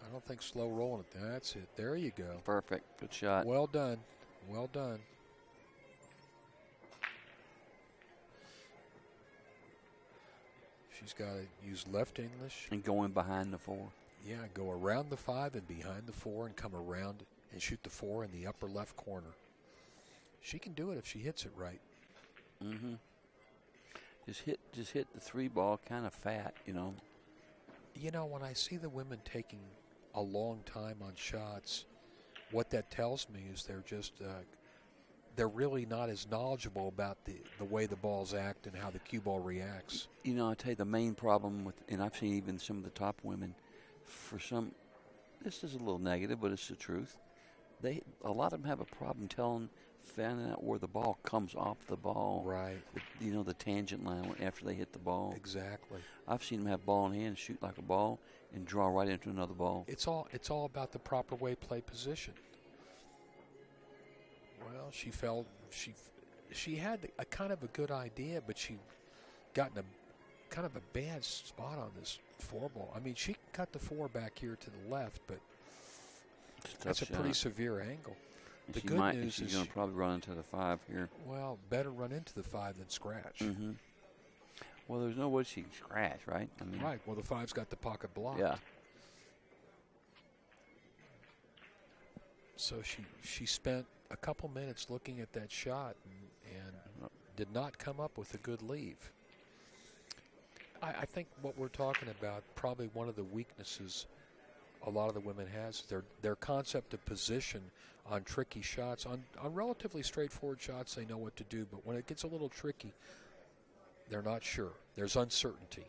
I don't think slow rolling it. That's it. There you go. Perfect. Good shot. Well done. Well done. She's got to use left English. And going behind the 4. Yeah, go around the 5 and behind the 4 and come around and shoot the 4 in the upper left corner. She can do it if she hits it right. Mm-hmm. Just hit the 3 ball kind of fat, you know. You know, when I see the women taking a long time on shots, what that tells me is they're just they're really not as knowledgeable about the way the balls act and how the cue ball reacts. You know, I tell you the main problem with, and I've seen even some of the top women, for some, this is a little negative, but it's the truth. A lot of them have a problem finding out where the ball comes off the ball. Right. You know, the tangent line after they hit the ball. Exactly. I've seen them have ball in hand, shoot like a ball, and draw right into another ball. It's all about the proper way play position. Well, she had a kind of a good idea, but she got in a kind of a bad spot on this 4 ball. I mean, she can cut the 4 back here to the left, but that's a pretty severe angle. The good news is she's going to probably run into the 5 here. Well, better run into the 5 than scratch. Mm-hmm. Well, there's no way she can scratch, right? I mean, right. Well, the 5's got the pocket blocked. Yeah. So she spent a couple minutes looking at that shot and did not come up with a good leave. I think what we're talking about, probably one of the weaknesses a lot of the women has, their concept of position on tricky shots. On relatively straightforward shots, they know what to do, but when it gets a little tricky, they're not sure. There's uncertainty.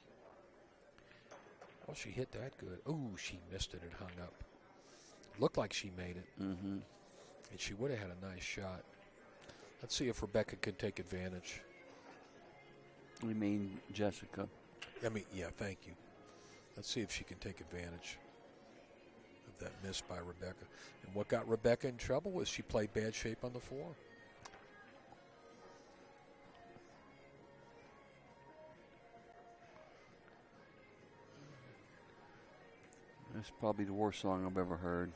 Well, she hit that good. Ooh, she missed it and hung up. Looked like she made it. Mm-hmm. And she would have had a nice shot. Let's see if Rebecca can take advantage. You mean Jessica? Yeah, thank you. Let's see if she can take advantage of that miss by Rebecca. And what got Rebecca in trouble was she played bad shape on the floor. That's probably the worst song I've ever heard.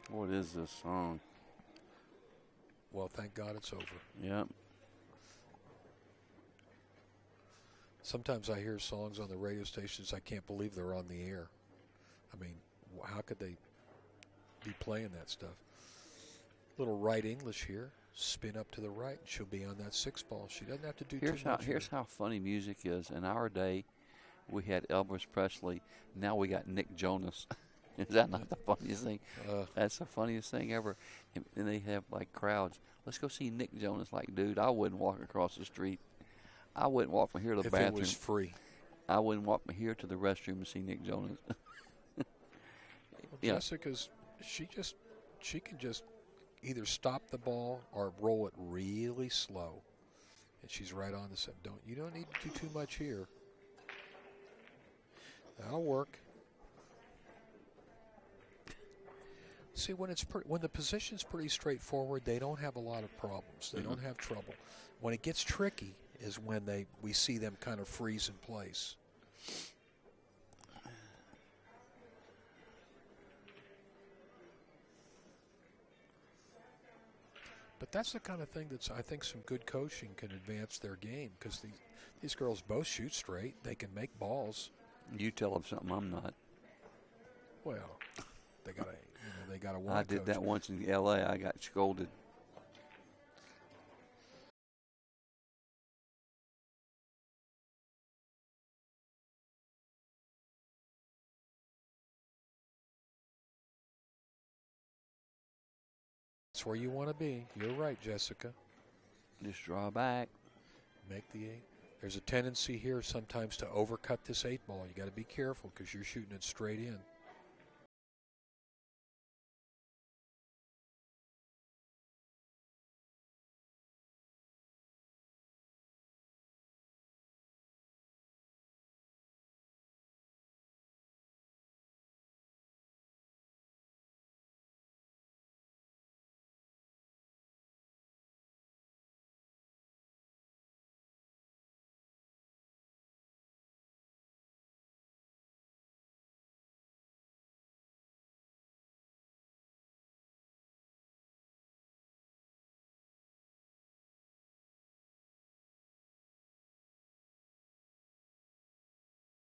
What is this song? Well, thank God it's over. Yep. Sometimes I hear songs on the radio stations, I can't believe they're on the air. I mean, how could they be playing that stuff? Little right English here. Spin up to the right, and she'll be on that 6-ball. She doesn't have to do too much. Here's how funny music is. In our day, we had Elvis Presley. Now we got Nick Jonas. Is that not the funniest thing? That's the funniest thing ever. And they have, like, crowds. Let's go see Nick Jonas. Like, dude, I wouldn't walk across the street. I wouldn't walk from here to the bathroom. If it was free. I wouldn't walk from here to the restroom and see Nick Jonas. Well, Yeah. Jessica's, she can just either stop the ball or roll it really slow. And she's right on the set. You don't need to do too much here. That'll work. See, when the position's pretty straightforward, they don't have a lot of problems. They don't have trouble. When it gets tricky is when we see them kind of freeze in place. But that's the kind of thing that's, I think, some good coaching can advance their game, because these girls both shoot straight. They can make balls. You tell them something I'm not. Well, they gotta want. I did that once in L.A. I got scolded. That's where you want to be. You're right, Jessica. Just draw back. Make the 8. There's a tendency here sometimes to overcut this 8-ball. You got to be careful because you're shooting it straight in.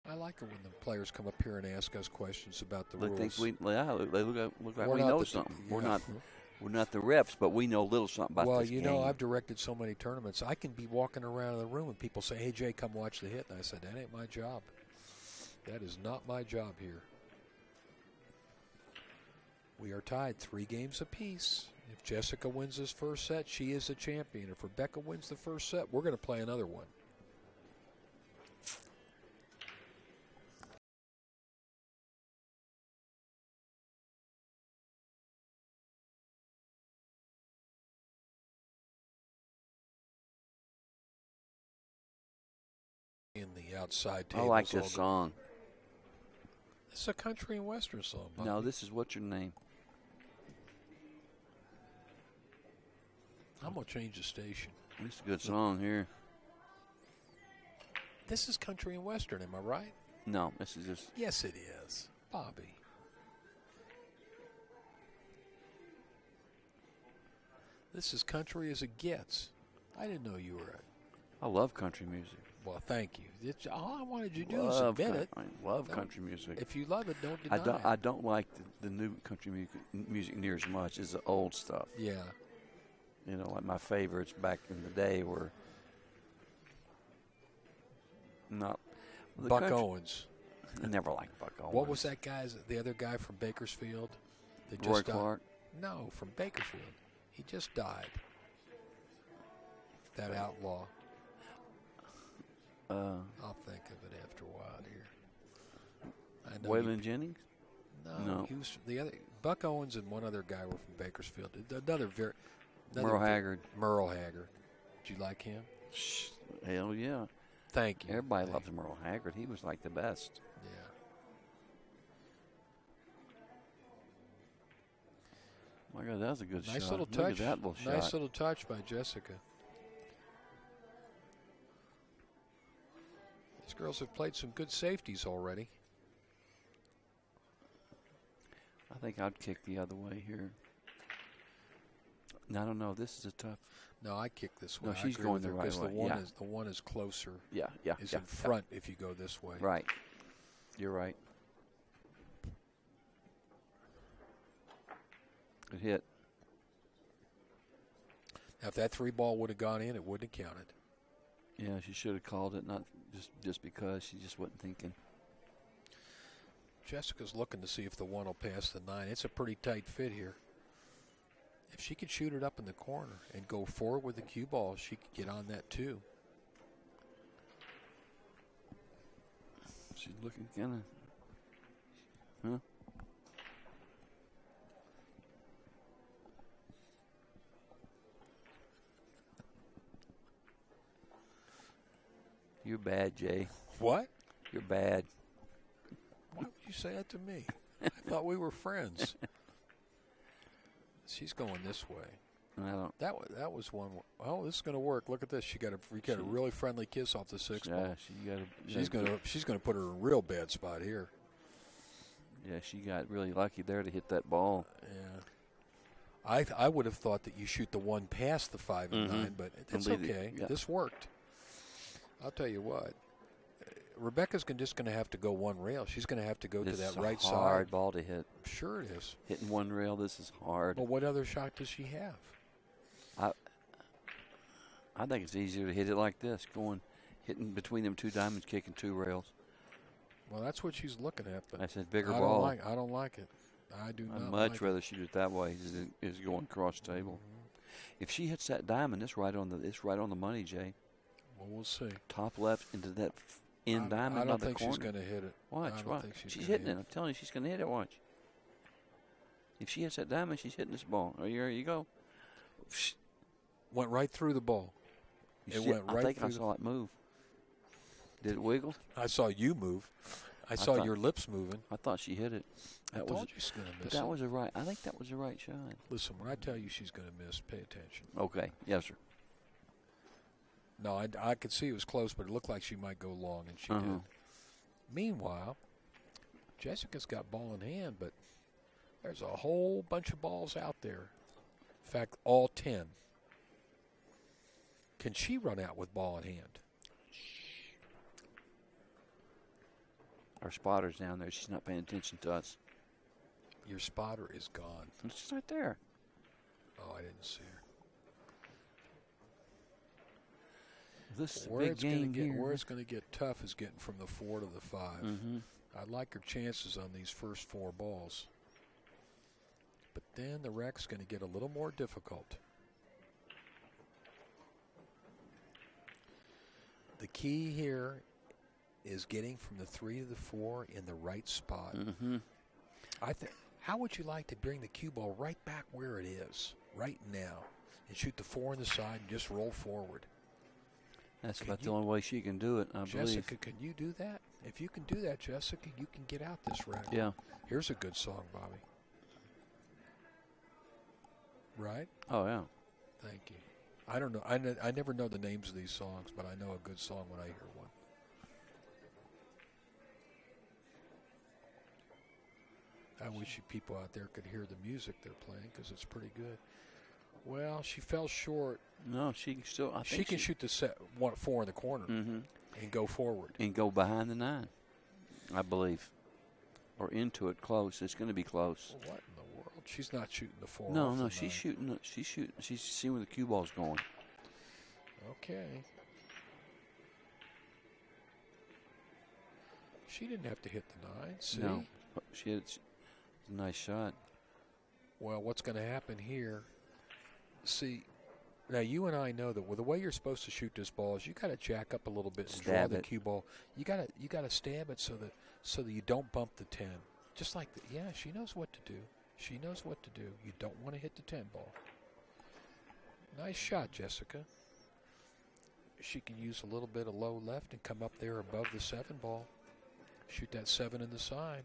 I like it when the players come up here and ask us questions about the rules. They look like We're we not know the- something. yeah. We're not the reps, but we know a little something about Well, this you game. know, I've directed so many tournaments. I can be walking around the room and people say, "Hey, Jay, come watch the hit." And I said, "That ain't my job. That is not my job here." We are tied 3 games apiece. If Jessica wins this first set, she is a champion. If Rebecca wins the first set, we're going to play another one. In the outside I tables. like this song. It's a country and western song, Bobby. No, this is What's Your Name? I'm going to change the station. This is a good song here. This is country and western, am I right? No, this is just... Yes, it is. Bobby. This is country as it gets. I didn't know you were. I love country music. Well, thank you. All I wanted you to do is admit it. I love country music. If you love it, don't deny it. I don't like the new country music near as much as the old stuff. Yeah. You know, like my favorites back in the day were No. Well, Buck Owens. I never liked Buck Owens. What was that guy's? The other guy from Bakersfield? That Roy just died? Clark? No, from Bakersfield. He just died. That outlaw. I'll think of it after a while here. I know Waylon Jennings? No, he was the other. Buck Owens and one other guy were from Bakersfield. Merle Haggard. Merle Haggard. Did you like him? Hell yeah. Thank you. Everybody loves Merle Haggard. He was like the best. Yeah. My God, that was a good shot. Nice little touch. Look at that little shot. Nice little touch by Jessica. These girls have played some good safeties already. I think I'd kick the other way here. No, I don't know. This is a tough. No, I kick this way. No, she's going the right way. Because the one is closer. Yeah. Is in front if you go this way. Right. You're right. Good hit. Now, if that 3 ball would have gone in, it wouldn't have counted. Yeah, she should have called it, not just because she just wasn't thinking. Jessica's looking to see if the 1 will pass the 9. It's a pretty tight fit here. If she could shoot it up in the corner and go forward with the cue ball, she could get on that too. She's looking kind of. Huh? You're bad, Jay. What? You're bad. Why would you say that to me? I thought we were friends. She's going this way. I don't. That was one. Oh, this is going to work. Look at this. She got a really friendly kiss off the 6 ball. She's gonna put her in a real bad spot here. Yeah, she got really lucky there to hit that ball. Yeah. I would have thought that you shoot the 1 past the 5 and 9, but it's okay. Yeah. This worked. I'll tell you what. Rebecca's just going to have to go 1 rail. She's going to have to go to that right side. It's a hard ball to hit. Sure it is. Hitting 1 rail, this is hard. Well, what other shot does she have? I think it's easier to hit it like this, hitting between them 2 diamonds, kicking 2 rails. Well, that's what she's looking at. But I said bigger ball. I don't like it. I do not. I'd much rather shoot it that way is going cross table. Mm-hmm. If she hits that diamond, it's right on the money, Jay. Well, we'll see. Top left into that diamond. I don't think she's going to hit it. Watch. She's hitting it. I'm telling you, she's going to hit it. Watch. If she hits that diamond, she's hitting this ball. Oh, here you go. Went right through the ball. I think I saw it move. Did it wiggle? I saw you move. I saw your lips moving. I thought she hit it. I told you she's going to miss it. I think that was the right shot. Listen, when I tell you she's going to miss, pay attention. Okay. Yes, sir. No, I could see it was close, but it looked like she might go long, and she did. Meanwhile, Jessica's got ball in hand, but there's a whole bunch of balls out there. In fact, all 10. Can she run out with ball in hand? Our spotter's down there. She's not paying attention to us. Your spotter is gone. She's right there. Oh, I didn't see her. This is a big game here. Where it's going to get tough is getting from the 4 to the 5. Mm-hmm. I like her chances on these first 4 balls. But then the wreck's going to get a little more difficult. The key here is getting from the 3 to the 4 in the right spot. Mm-hmm. How would you like to bring the cue ball right back where it is, right now, and shoot the 4 on the side and just roll forward? That's about the only way she can do it, I believe. Jessica, can you do that? If you can do that, Jessica, you can get out this wreck. Yeah. Here's a good song, Bobby. Right? Oh, yeah. Thank you. I don't know. I never know the names of these songs, but I know a good song when I hear one. I wish you people out there could hear the music they're playing because it's pretty good. Well, she fell short. No, she can still. She can shoot the 4 in the corner and go forward. And go behind the 9, I believe. Or into it close. It's going to be close. Well, what in the world? She's not shooting the 4. No, she's shooting. She's shooting. She's seeing where the cue ball's going. Okay. She didn't have to hit the 9. See? No, she had a nice shot. Well, what's going to happen here? See, now you and I know that the way you're supposed to shoot this ball is you got to jack up a little bit and draw the cue ball. You got to stab it so that you don't bump the 10. Just like that. Yeah, she knows what to do. She knows what to do. You don't want to hit the 10 ball. Nice shot, Jessica. She can use a little bit of low left and come up there above the 7 ball. Shoot that 7 in the side.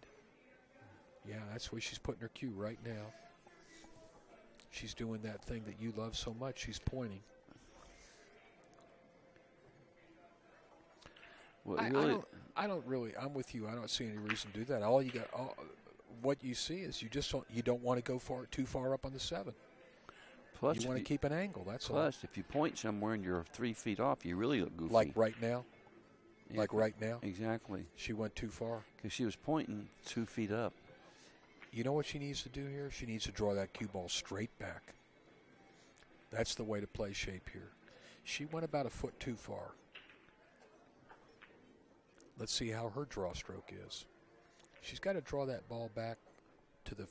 Yeah, that's where she's putting her cue right now. She's doing that thing that you love so much. She's pointing. Well, I'm with you. I don't see any reason to do that. What you see is you don't want to go too far up on the 7. Plus, you want to keep an angle. That's all. Plus, if you point somewhere and you're 3 feet off, you really look goofy. Like right now. Yeah, like right now. Exactly. She went too far because she was pointing 2 feet up. You know what she needs to do here? She needs to draw that cue ball straight back. That's the way to play shape here. She went about a foot too far. Let's see how her draw stroke is. She's got to draw that ball back to the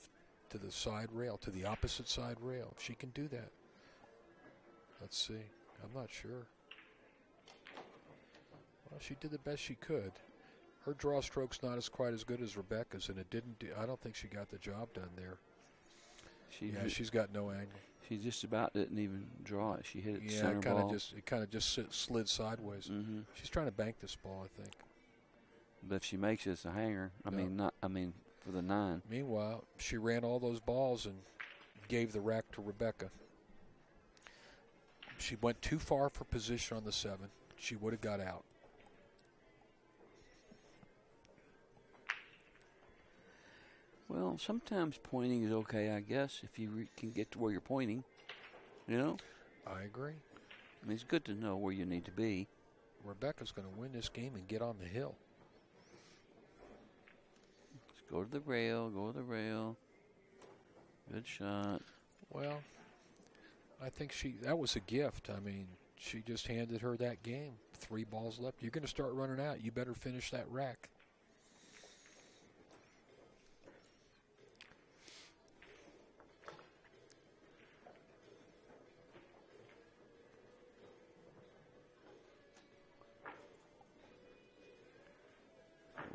side rail, to the opposite side rail. If she can do that. Let's see. I'm not sure. Well, she did the best she could. Her draw stroke's not quite as good as Rebecca's, and I don't think she got the job done there. She's got no angle. She just about didn't even draw it. She hit it center ball. It kind of just slid sideways. Mm-hmm. She's trying to bank this ball, I think. But if she makes it, it's a hanger. For the 9. Meanwhile, she ran all those balls and gave the rack to Rebecca. She went too far for position on the 7. She would have got out. Well, sometimes pointing is okay, I guess, if you can get to where you're pointing. You know? I agree. I mean, it's good to know where you need to be. Rebecca's going to win this game and get on the hill. Let's go to the rail, Good shot. Well, I think that was a gift. I mean, she just handed her that game. 3 balls left. You're going to start running out. You better finish that rack.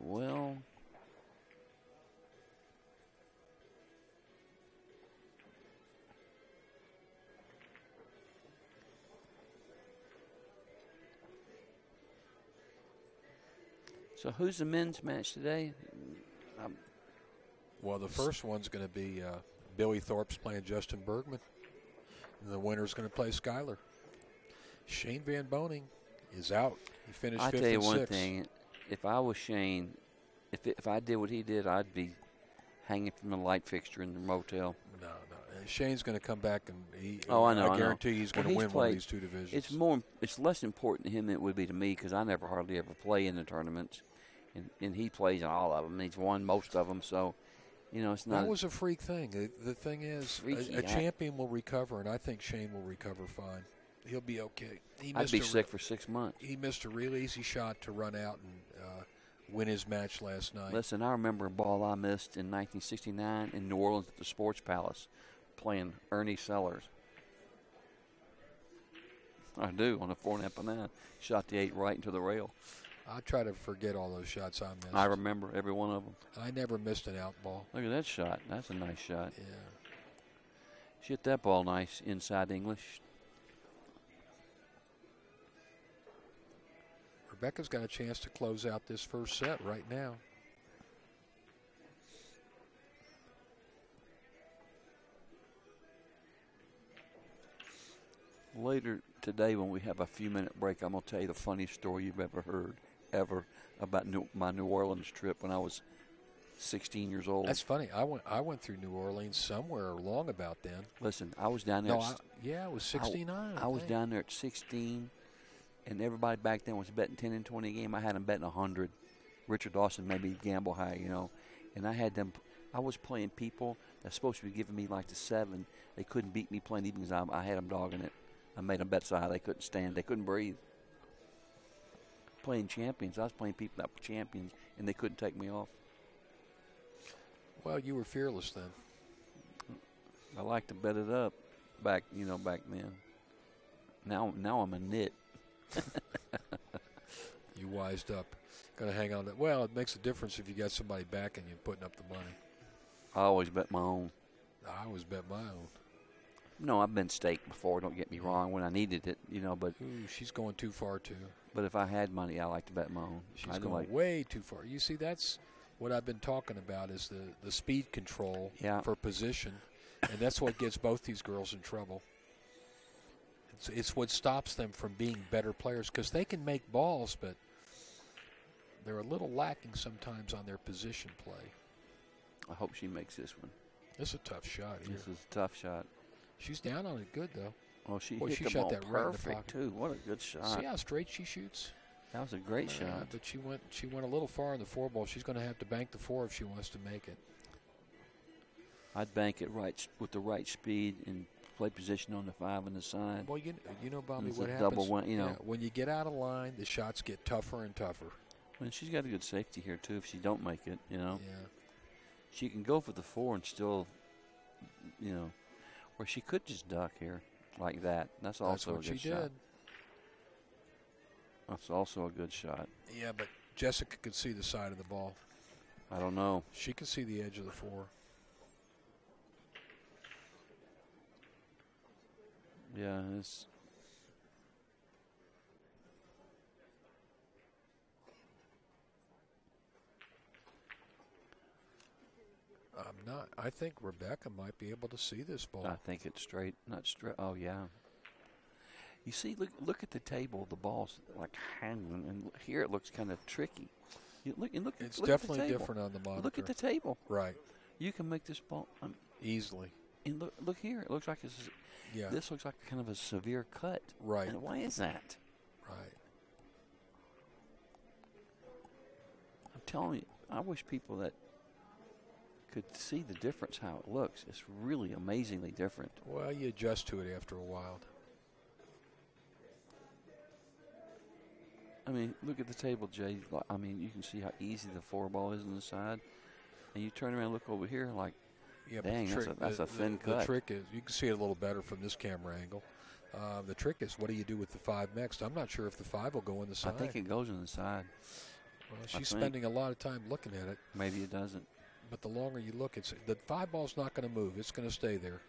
Well, so who's the men's match today? Well, the first one's going to be Billy Thorpe's playing Justin Bergman. And the winner's going to play Skyler. Shane Van Boning is out. He finished 5th and 6th. I'll tell you one thing. If I was Shane, if I did what he did, I'd be hanging from the light fixture in the motel. No. Shane's going to come back and I guarantee he's going to win one of these 2 divisions. It's less important to him than it would be to me because I never hardly ever play in the tournaments, and he plays in all of them. He's won most of them, so it's not. That was a freak thing. The thing is, a champion will recover, and I think Shane will recover fine. He'll be okay. I'd be sick for 6 months. He missed a real easy shot to run out and win his match last night. Listen, I remember a ball I missed in 1969 in New Orleans at the Sports Palace playing Ernie Sellers. I do, on a 4.5 shot the 8 right into the rail. I try to forget all those shots I missed. I remember every one of them. I never missed an out ball. Look at that shot. That's a nice shot. Yeah. She hit that ball nice inside English. Rebecca's got a chance to close out this first set right now. Later today, when we have a few-minute break, I'm going to tell you the funniest story you've ever heard, about my New Orleans trip when I was 16 years old. That's funny. I went through New Orleans somewhere along about then. Listen, I was down there. It was 69. I was down there at 16. And everybody back then was betting 10 and 20 a game. I had them betting 100. Richard Dawson made me gamble high, And I had them. I was playing people that's supposed to be giving me like the 7. They couldn't beat me playing even because I had them dogging it. I made them bet so high they couldn't stand. They couldn't breathe. playing champions. I was playing people that were champions, and they couldn't take me off. Well, you were fearless then. I like to bet it up back then. Now I'm a nit. You wised up. Going to hang on to. Well, it makes a difference if you got somebody backing you putting up the money. I always bet my own. I always bet my own. No, I've been staked before. Don't get me wrong. When I needed it, but. Ooh, she's going too far too. But if I had money, I like to bet my own. She's going way too far. You see, that's what I've been talking about is the speed control for position, and that's what gets both these girls in trouble. It's what stops them from being better players because they can make balls, but they're a little lacking sometimes on their position play. I hope she makes this one. This is a tough shot here. This is a tough shot. She's down on it good, though. Oh, she hit the ball perfect, too. What a good shot. See how straight she shoots? That was a great shot. But she went a little far in the 4-ball. She's going to have to bank the 4 if she wants to make it. I'd bank it right with the right speed and play position on the 5 on the side. Well, you know, Bobby, what happens? Double one, when you get out of line, the shots get tougher and tougher. And she's got a good safety here, too, if she don't make it, Yeah. She can go for the 4 and still, or she could just duck here like that. That's also a good shot. That's what she did. That's also a good shot. Yeah, but Jessica could see the side of the ball. I don't know. She could see the edge of the 4. Yeah, it's. I think Rebecca might be able to see this ball. I think it's straight, not straight. Oh yeah. You see, look at the table. The ball's like hanging, and here it looks kind of tricky. Look. It's look definitely at the table. different on the monitor. Look at the table. Right. You can make this ball easily. And look here. It looks like it's. Yeah. This looks like kind of a severe cut. Right. And why is that? Right. I'm telling you, I wish people that could see the difference how it looks. It's really amazingly different. Well, you adjust to it after a while. I mean, look at the table, Jay. I mean, you can see how easy the 4-ball is on the side. And you turn around and look over here like, dang, that's a thin cut. The trick is, you can see it a little better from this camera angle. The trick is, what do you do with the 5 next? I'm not sure if the 5 will go in the side. I think it goes in the side. Well, she's spending a lot of time looking at it. Maybe it doesn't. But the longer you look, the 5-ball's not going to move. It's going to stay there.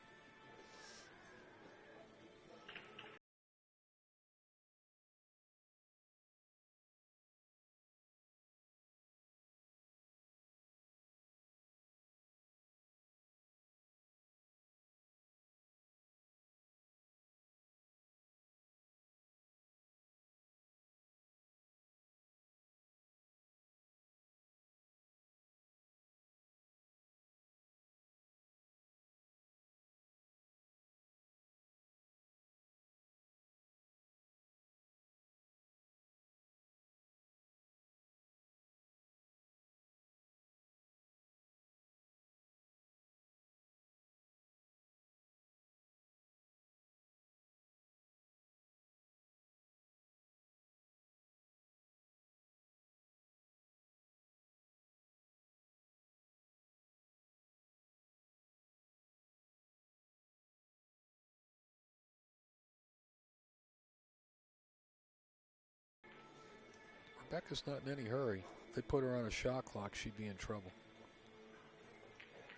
Rebecca's not in any hurry. If they put her on a shot clock, she'd be in trouble.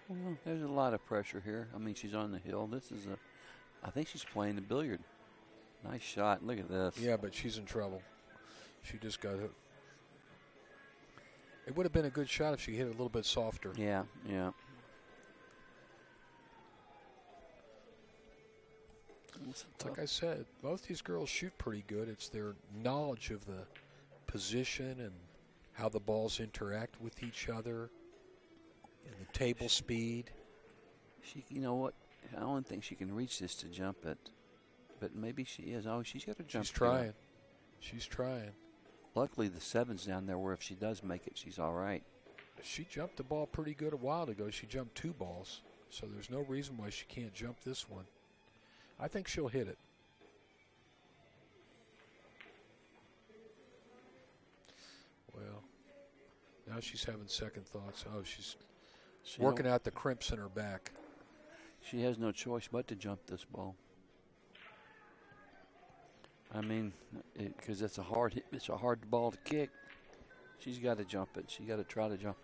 Well, there's a lot of pressure here. I mean, she's on the hill. I think she's playing the billiard. Nice shot. Look at this. Yeah, but she's in trouble. She just got hit. It would have been a good shot if she hit it a little bit softer. Yeah. Like I said, both these girls shoot pretty good. It's their knowledge of the position and how the balls interact with each other and the table speed. You know what? I don't think she can reach this to jump it, but maybe she is. Oh, she's got to jump. She's trying. Luckily, the 7's down there where if she does make it, she's all right. She jumped the ball pretty good a while ago. She jumped 2 balls, so there's no reason why she can't jump this one. I think she'll hit it. she's having second thoughts. Oh, she's She working don't- out the crimps in her back. She has no choice but to jump this ball. I mean, because it's a hard ball to kick. She's got to jump it. She got to try to jump.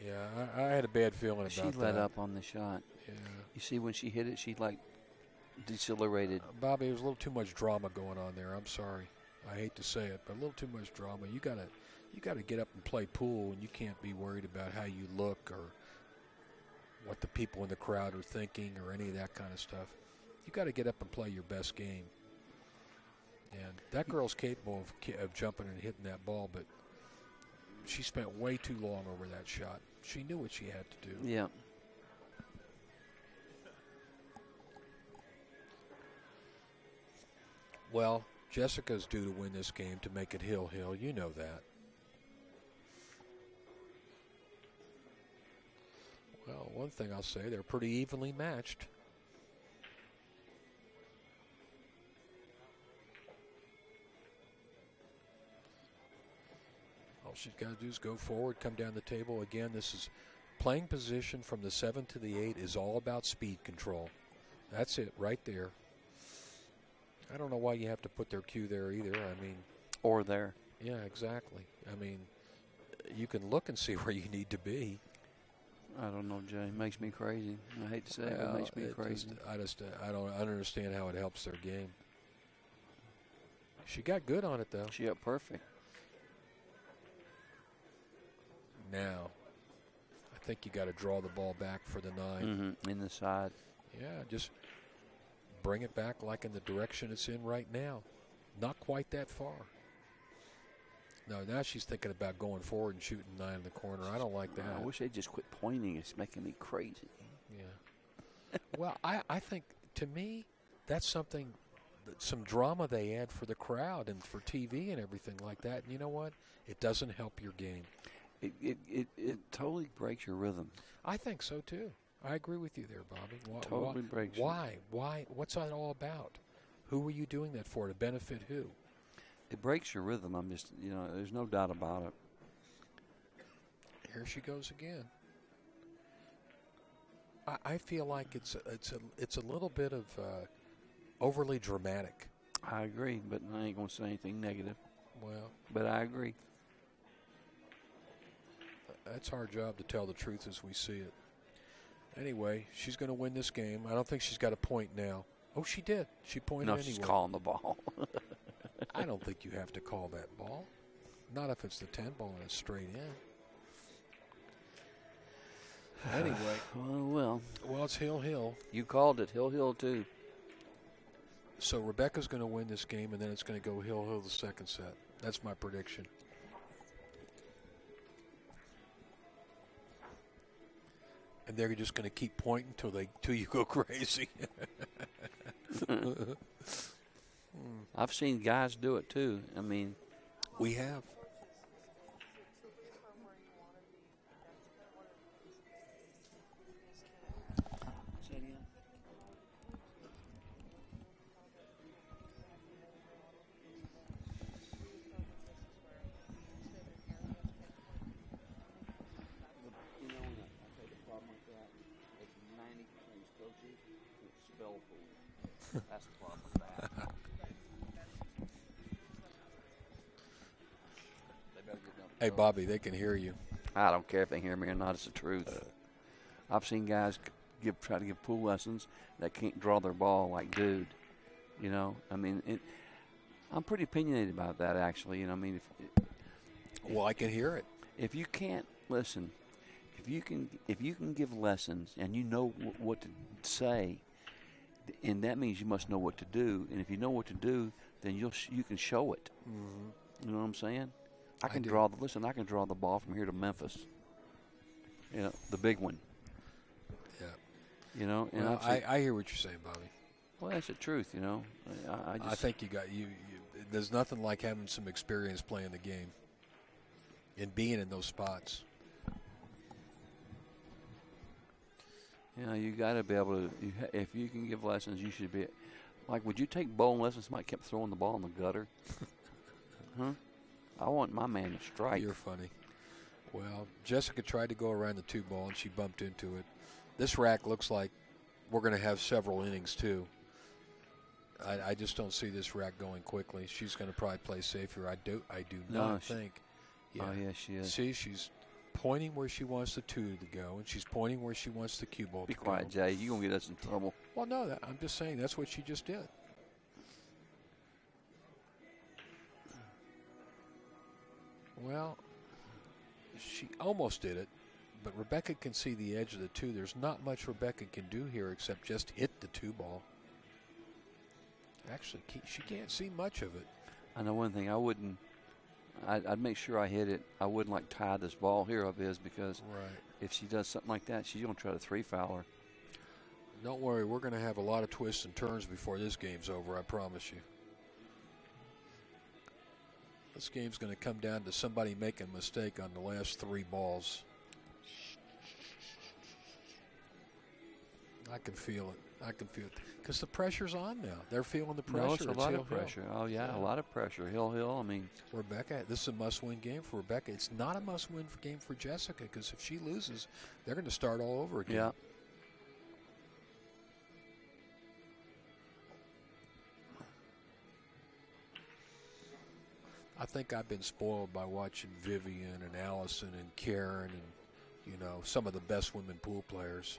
Yeah, I had a bad feeling about She that. let up on the shot. Yeah. You see, when she hit it, she like decelerated. Bobby, there's a little too much drama going on there. I'm sorry. I hate to say it, but a little too much drama. You gotta get up and play pool, and you can't be worried about how you look or what the people in the crowd are thinking or any of that kind of stuff. You got to get up and play your best game. And that girl's capable of jumping and hitting that ball, but she spent way too long over that shot. She knew what she had to do. Yeah. Well, Jessica's due to win this game to make it hill-hill. You know that. Well, one thing I'll say, they're pretty evenly matched. All she's got to do is go forward, come down the table. Again, this is playing position from the 7 to the 8 is all about speed control. That's it right there. I don't know why you have to put their cue there either. I mean, Or there. yeah, exactly. I mean, you can look and see where you need to be. I don't know, Jay. It makes me crazy. I hate to say it, but it makes me crazy. I don't understand how it helps their game. She got good on it though. She got perfect. Now, I think you got to draw the ball back for the 9. In the side. Yeah, just bring it back like in the direction it's in right now. Not quite that far. No, now she's thinking about going forward and shooting 9 in the corner. I don't like that. I wish they'd just quit pointing. It's making me crazy. Yeah. Well, I think, to me, that's something, some drama they add for the crowd and for TV and everything like that. And you know what? It doesn't help your game. It totally breaks your rhythm. I think so, too. I agree with you there, Bobby. Totally breaks you. Why? What's that all about? Who are you doing that for? To benefit who? It breaks your rhythm. I'm just, there's no doubt about it. Here she goes again. I feel like it's a little bit of overly dramatic. I agree, but I ain't going to say anything negative. Well, But I agree. that's our job to tell the truth as we see it. Anyway, she's going to win this game. I don't think she's got a point now. Oh, she did. She pointed No, anyway. she's calling the ball. I don't think you have to call that ball. Not if it's the 10 ball and it's straight in. Anyway. Well, it's hill-hill. you called it. Hill too. So Rebecca's going to win this game, and then it's going to go hill-hill the second set. That's my prediction. And they're just going to keep pointing till you go crazy. I've seen guys do it too. I mean, We have. That's the problem with that. Hey, Bobby, they can hear you. I don't care if they hear me or not. It's the truth. I've seen guys try to give pool lessons that can't draw their ball like dude. I mean, I'm pretty opinionated about that actually. I mean, Well, I can hear it. if you can't listen, if you can give lessons and you know what to say, and that means you must know what to do. And if you know what to do, then you can show it. Mm-hmm. You know what I'm saying? I can draw the ball from here to Memphis. You know, the big one. Yeah. You know, and well, I hear what you're saying, Bobby. Well, that's the truth, you know. I think you there's nothing like having some experience playing the game and being in those spots. You know, you got to be able to. If you can give lessons, you should be. Like, would you take bowling lessons? Somebody kept throwing the ball in the gutter. Huh? I want my man to strike. You're funny. Well, Jessica tried to go around the 2-ball and she bumped into it. This rack looks like we're going to have several innings too. I just don't see this rack going quickly. She's going to probably play safer. I do not think. Yeah. Oh yeah, she is. See, she's pointing where she wants the 2 to go, and she's pointing where she wants the cue ball to go. Be quiet, Jay. You're going to get us in trouble. Well, no, I'm just saying that's what she just did. Well, she almost did it, but Rebecca can see the edge of the 2. There's not much Rebecca can do here except just hit the 2-ball. Actually, she can't see much of it. I know one thing. I'd make sure I hit it. I wouldn't like tie this ball here of his because if she does something like that, she's going to try to 3-foul her. Don't worry, we're going to have a lot of twists and turns before this game's over, I promise you. This game's going to come down to somebody making a mistake on the last 3 balls. I can feel it. Because the pressure's on now. They're feeling the pressure. No, it's a lot of Hill. pressure. Oh, yeah, a lot of pressure. Hill. I mean. Rebecca, this is a must-win game for Rebecca. It's not a must-win game for Jessica because if she loses, they're going to start all over again. Yeah. I think I've been spoiled by watching Vivian and Allison and Karen and, some of the best women pool players.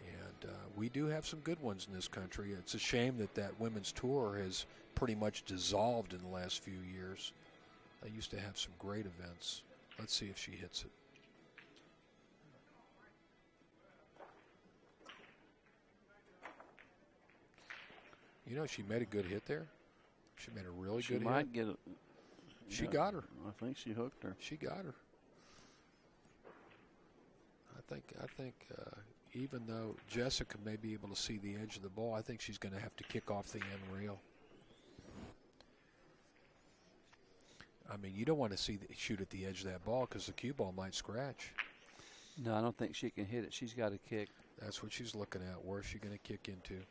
And we do have some good ones in this country. It's a shame that women's tour has pretty much dissolved in the last few years. They used to have some great events. Let's see if she hits it. She made a good hit there. She made a really good hit. She might get it. She got her. I think she hooked her. She got her. I think even though Jessica may be able to see the edge of the ball, I think she's going to have to kick off the end rail. I mean, you don't want to shoot at the edge of that ball because the cue ball might scratch. No, I don't think she can hit it. She's got to kick. That's what she's looking at. Where's she going to kick into?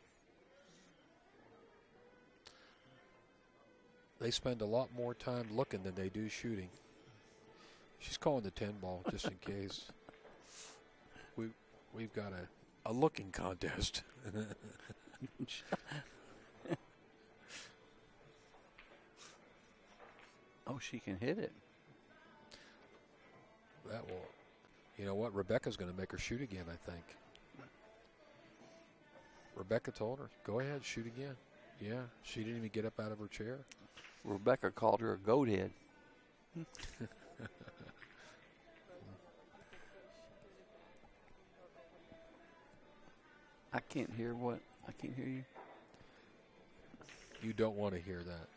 They spend a lot more time looking than they do shooting. She's calling the 10-ball just in case. We've got a looking contest. Oh, she can hit it. That will. You know what? Rebecca's going to make her shoot again, I think. Rebecca told her, go ahead, shoot again. Yeah, she didn't even get up out of her chair. Rebecca called her a goat head. I can't hear what? I can't hear you. You don't want to hear that.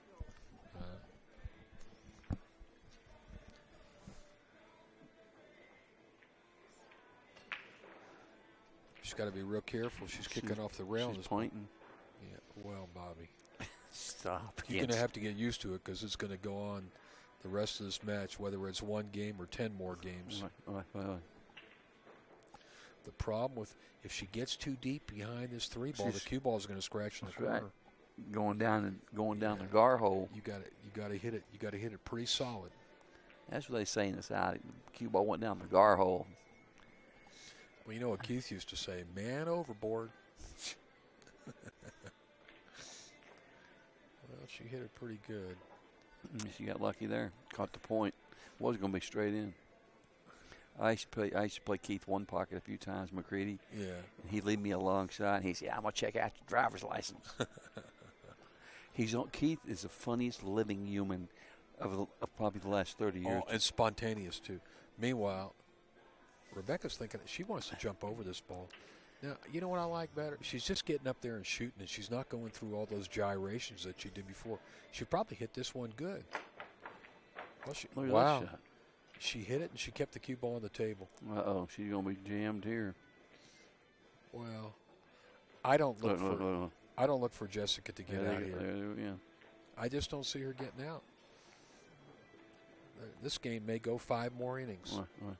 She's got to be real careful. She's kicking off the rail. She's pointing. Yeah. Well, Bobby. Stop. You're going to have to get used to it because it's going to go on the rest of this match, whether it's 1 game or 10 more games. Right. The problem with if she gets too deep behind this 3-ball, the cue ball is going to scratch in the corner. Right. Going down the gar hole. You got to hit it. You got to hit it pretty solid. That's what they say in the South. The cue ball went down the gar hole. Well, you know what Keith used to say, man overboard. Well, she hit it pretty good. She got lucky there. Caught the point. Was going to be straight in. I used to play Keith one pocket a few times, McCready. Yeah. And he'd leave me alongside, and he'd say, I'm going to check out your driver's license. Keith is the funniest living human of probably the last 30 years. Oh, and spontaneous, too. Meanwhile, Rebecca's thinking she wants to jump over this ball. Now, you know what I like better? She's just getting up there and shooting, and she's not going through all those gyrations that she did before. She probably hit this one good. Well, Look at wow. that shot. She hit it, and she kept the cue ball on the table. Uh-oh, she's going to be jammed here. Well, I don't look for Jessica to get out here. Yeah. I just don't see her getting out. This game may go 5 more innings. Yeah.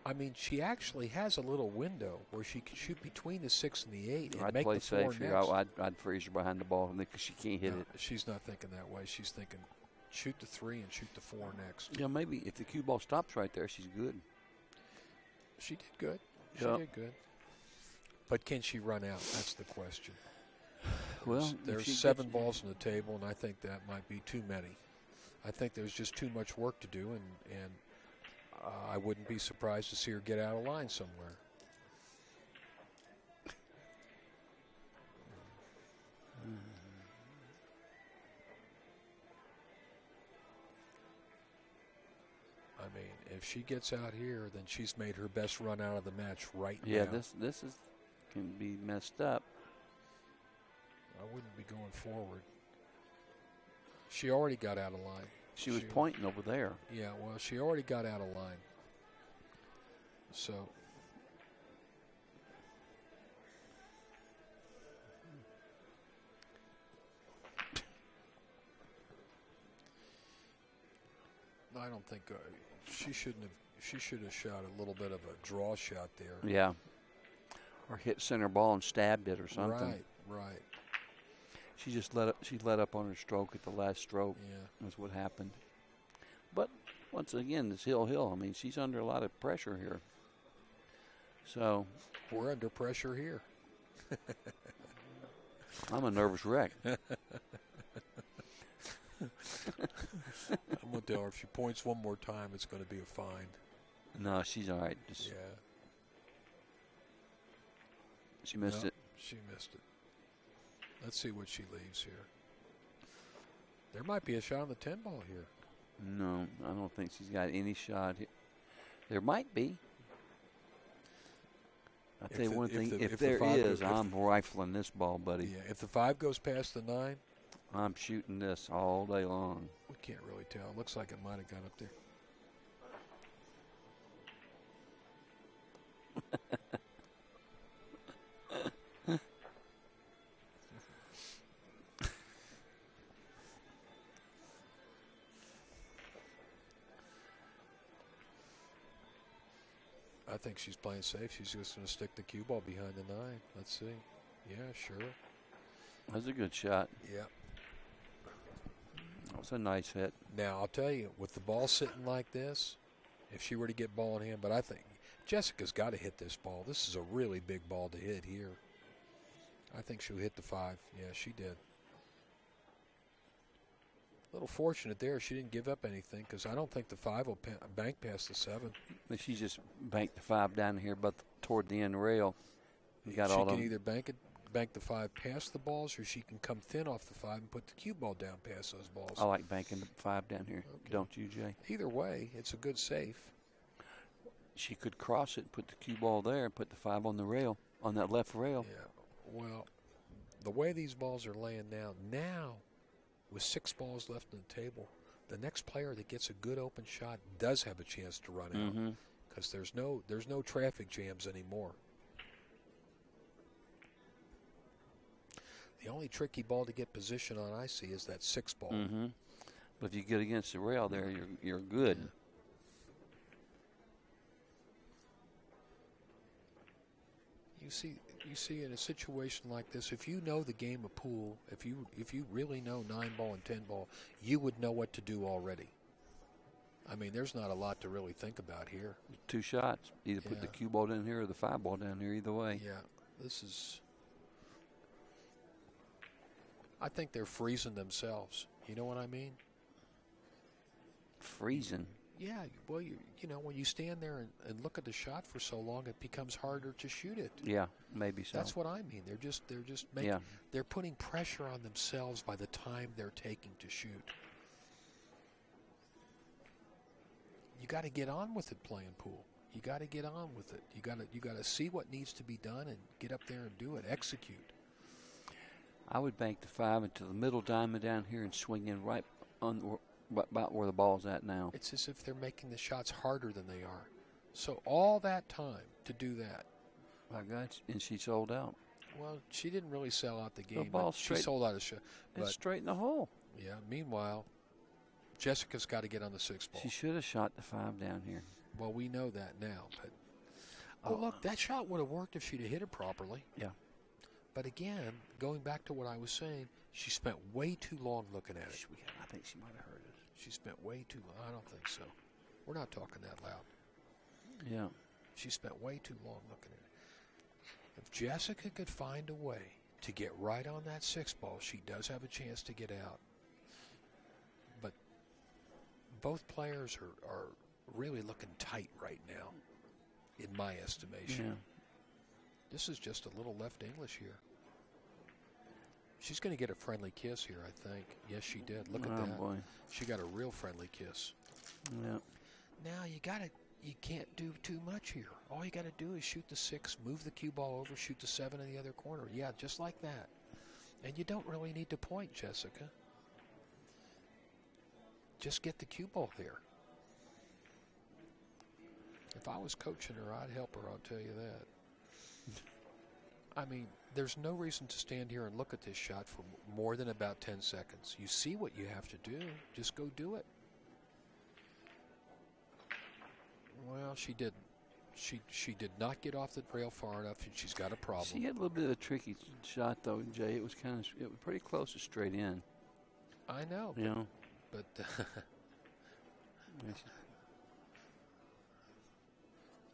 I mean, she actually has a little window where she can shoot between the 6 and the 8 and I'd make play the 4 safe next. here. I'd freeze her behind the ball because she can't hit it. She's not thinking that way. She's thinking shoot the 3 and shoot the 4 next. Yeah, maybe if the cue ball stops right there, she's good. She did good. She did good. But can she run out? That's the question. Well, there's 7 balls on the table, and I think that might be too many. I think there's just too much work to do, and I wouldn't be surprised to see her get out of line somewhere. I mean, if she gets out here, then she's made her best run out of the match right now. Yeah, this can be messed up. I wouldn't be going forward. She already got out of line. She was pointing over there. Yeah, well, she already got out of line. So. I don't think she shouldn't have. She should have shot a little bit of a draw shot there. Yeah. Or hit center ball and stabbed it or something. Right. She just let up on her stroke at the last stroke. Yeah. That's what happened. But once again, this Hill. I mean, she's under a lot of pressure here. So we're under pressure here. I'm a nervous wreck. I'm gonna tell her if she points one more time, it's going to be a fine. No, she's all right. Yeah. She missed it. She missed it. Let's see what she leaves here. There might be a shot on the 10 ball here. No, I don't think she's got any shot here. There might be. I'll tell you one thing. If there is, I'm rifling this ball, buddy. Yeah, if the 5 goes past the 9. I'm shooting this all day long. We can't really tell. It looks like it might have got up there. I think she's playing safe. She's just going to stick the cue ball behind the 9. Let's see. Yeah, sure. That's a good shot. Yeah. That was a nice hit. Now, I'll tell you, with the ball sitting like this, if she were to get ball in hand, but I think Jessica's got to hit this ball. This is a really big ball to hit here. I think she'll hit the 5. Yeah, she did. A little fortunate there. She didn't give up anything because I don't think the 5 will bank past the 7. But she just banked the 5 down here, but toward the end rail. She can either bank the 5 past the balls, or she can come thin off the 5 and put the cue ball down past those balls. I like banking the 5 down here. Okay. Don't you, Jay? Either way, it's a good safe. She could cross it and put the cue ball there and put the 5 on the rail, on that left rail. Yeah. Well, the way these balls are laying now, with 6 balls left on the table, the next player that gets a good open shot does have a chance to run out because there's no traffic jams anymore. The only tricky ball to get position on, I see, is that 6 ball. But if you get against the rail there, you're good. Yeah. You see, in a situation like this, if you know the game of pool, if you really know 9 ball and 10 ball, you would know what to do already. I mean, there's not a lot to really think about here. 2 shots, either put the cue ball down here or the 5 ball down here. Either way. Yeah, this is. I think they're freezing themselves. You know what I mean? Freezing. Yeah, well, you know, when you stand there and look at the shot for so long, it becomes harder to shoot it. Yeah, maybe so. That's what I mean. They're just making, they're putting pressure on themselves by the time they're taking to shoot. You got to get on with it playing pool. You got to get on with it. You got to see what needs to be done and get up there and do it. Execute. I would bank the 5 into the middle diamond down here and swing in right on about where the ball's at now. It's as if they're making the shots harder than they are. So all that time to do that. I got you. And she sold out. Well, she didn't really sell out the game. The ball she sold out a shot. It's straight in the hole. Yeah. Meanwhile, Jessica's got to get on the 6 ball. She should have shot the 5 down here. Well, we know that now. But look, that shot would have worked if she'd have hit it properly. Yeah. But again, going back to what I was saying, she spent way too long looking at it. I think she might have heard us. She spent way too long. I don't think so. We're not talking that loud. Yeah. She spent way too long looking at it. If Jessica could find a way to get right on that 6 ball, she does have a chance to get out. But both players are really looking tight right now, in my estimation. Yeah. This is just a little left English here. She's going to get a friendly kiss here, I think. Yes, she did. Look at that. Boy. She got a real friendly kiss. Yeah. Now you can't do too much here. All you got to do is shoot the 6, move the cue ball over, shoot the 7 in the other corner. Yeah, just like that. And you don't really need to point, Jessica. Just get the cue ball there. If I was coaching her, I'd help her, I'll tell you that. I mean, there's no reason to stand here and look at this shot for more than about 10 seconds. You see what you have to do. Just go do it. Well, she didn't. She did not get off the rail far enough, and she's got a problem. She had a little bit of a tricky shot, though, Jay. It was pretty close to straight in. I know. You know. But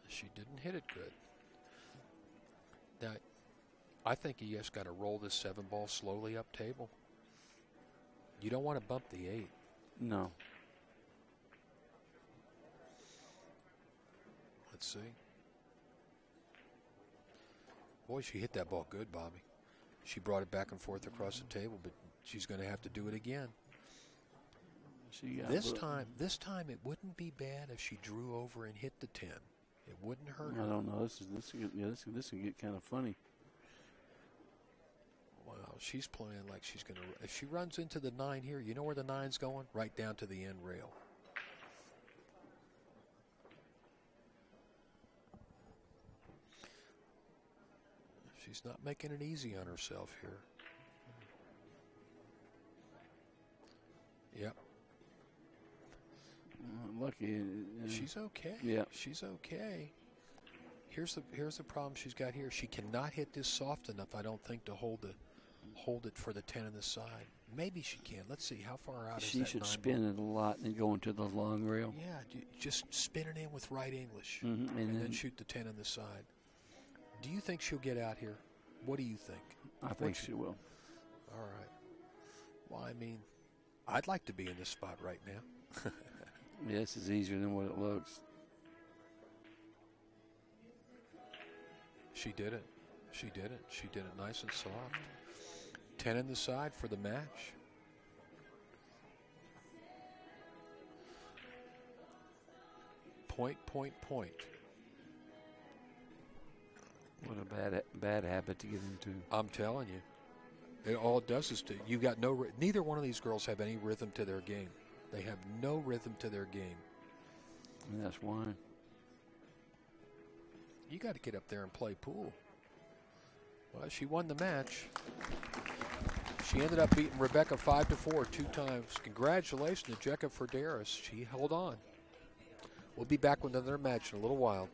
she didn't hit it good. Now, I think you just got to roll this 7 ball slowly up table. You don't want to bump the 8. No. Let's see. Boy, she hit that ball good, Bobby. She brought it back and forth across the table, but she's going to have to do it again. This time it wouldn't be bad if she drew over and hit the 10. It wouldn't hurt her. I don't know. This can get kind of funny. Well, she's playing like she's going to. If she runs into the 9 here, you know where the 9's going? Right down to the end rail. She's not making it easy on herself here. Yep. Lucky. She's okay. Yeah. She's okay. Here's the problem she's got here. She cannot hit this soft enough, I don't think, to hold it for the 10 on the side. Maybe she can. Let's see how far out is that. She should spin it a lot and go into the long rail. Yeah, just spin it in with right English, and then shoot the 10 on the side. Do you think she'll get out here? What do you think? I think she will. All right. Well, I mean, I'd like to be in this spot right now. Yeah, this is easier than what it looks. She did it. She did it. She did it nice and soft. 10 in the side for the match. Point. What a bad habit to get into. I'm telling you. All it does is you got neither one of these girls have any rhythm to their game. They have no rhythm to their game. And that's why. You got to get up there and play pool. Well, she won the match. She ended up beating Rebecca 5-4 2 times. Congratulations to Jessica Frideres. She held on. We'll be back with another match in a little while.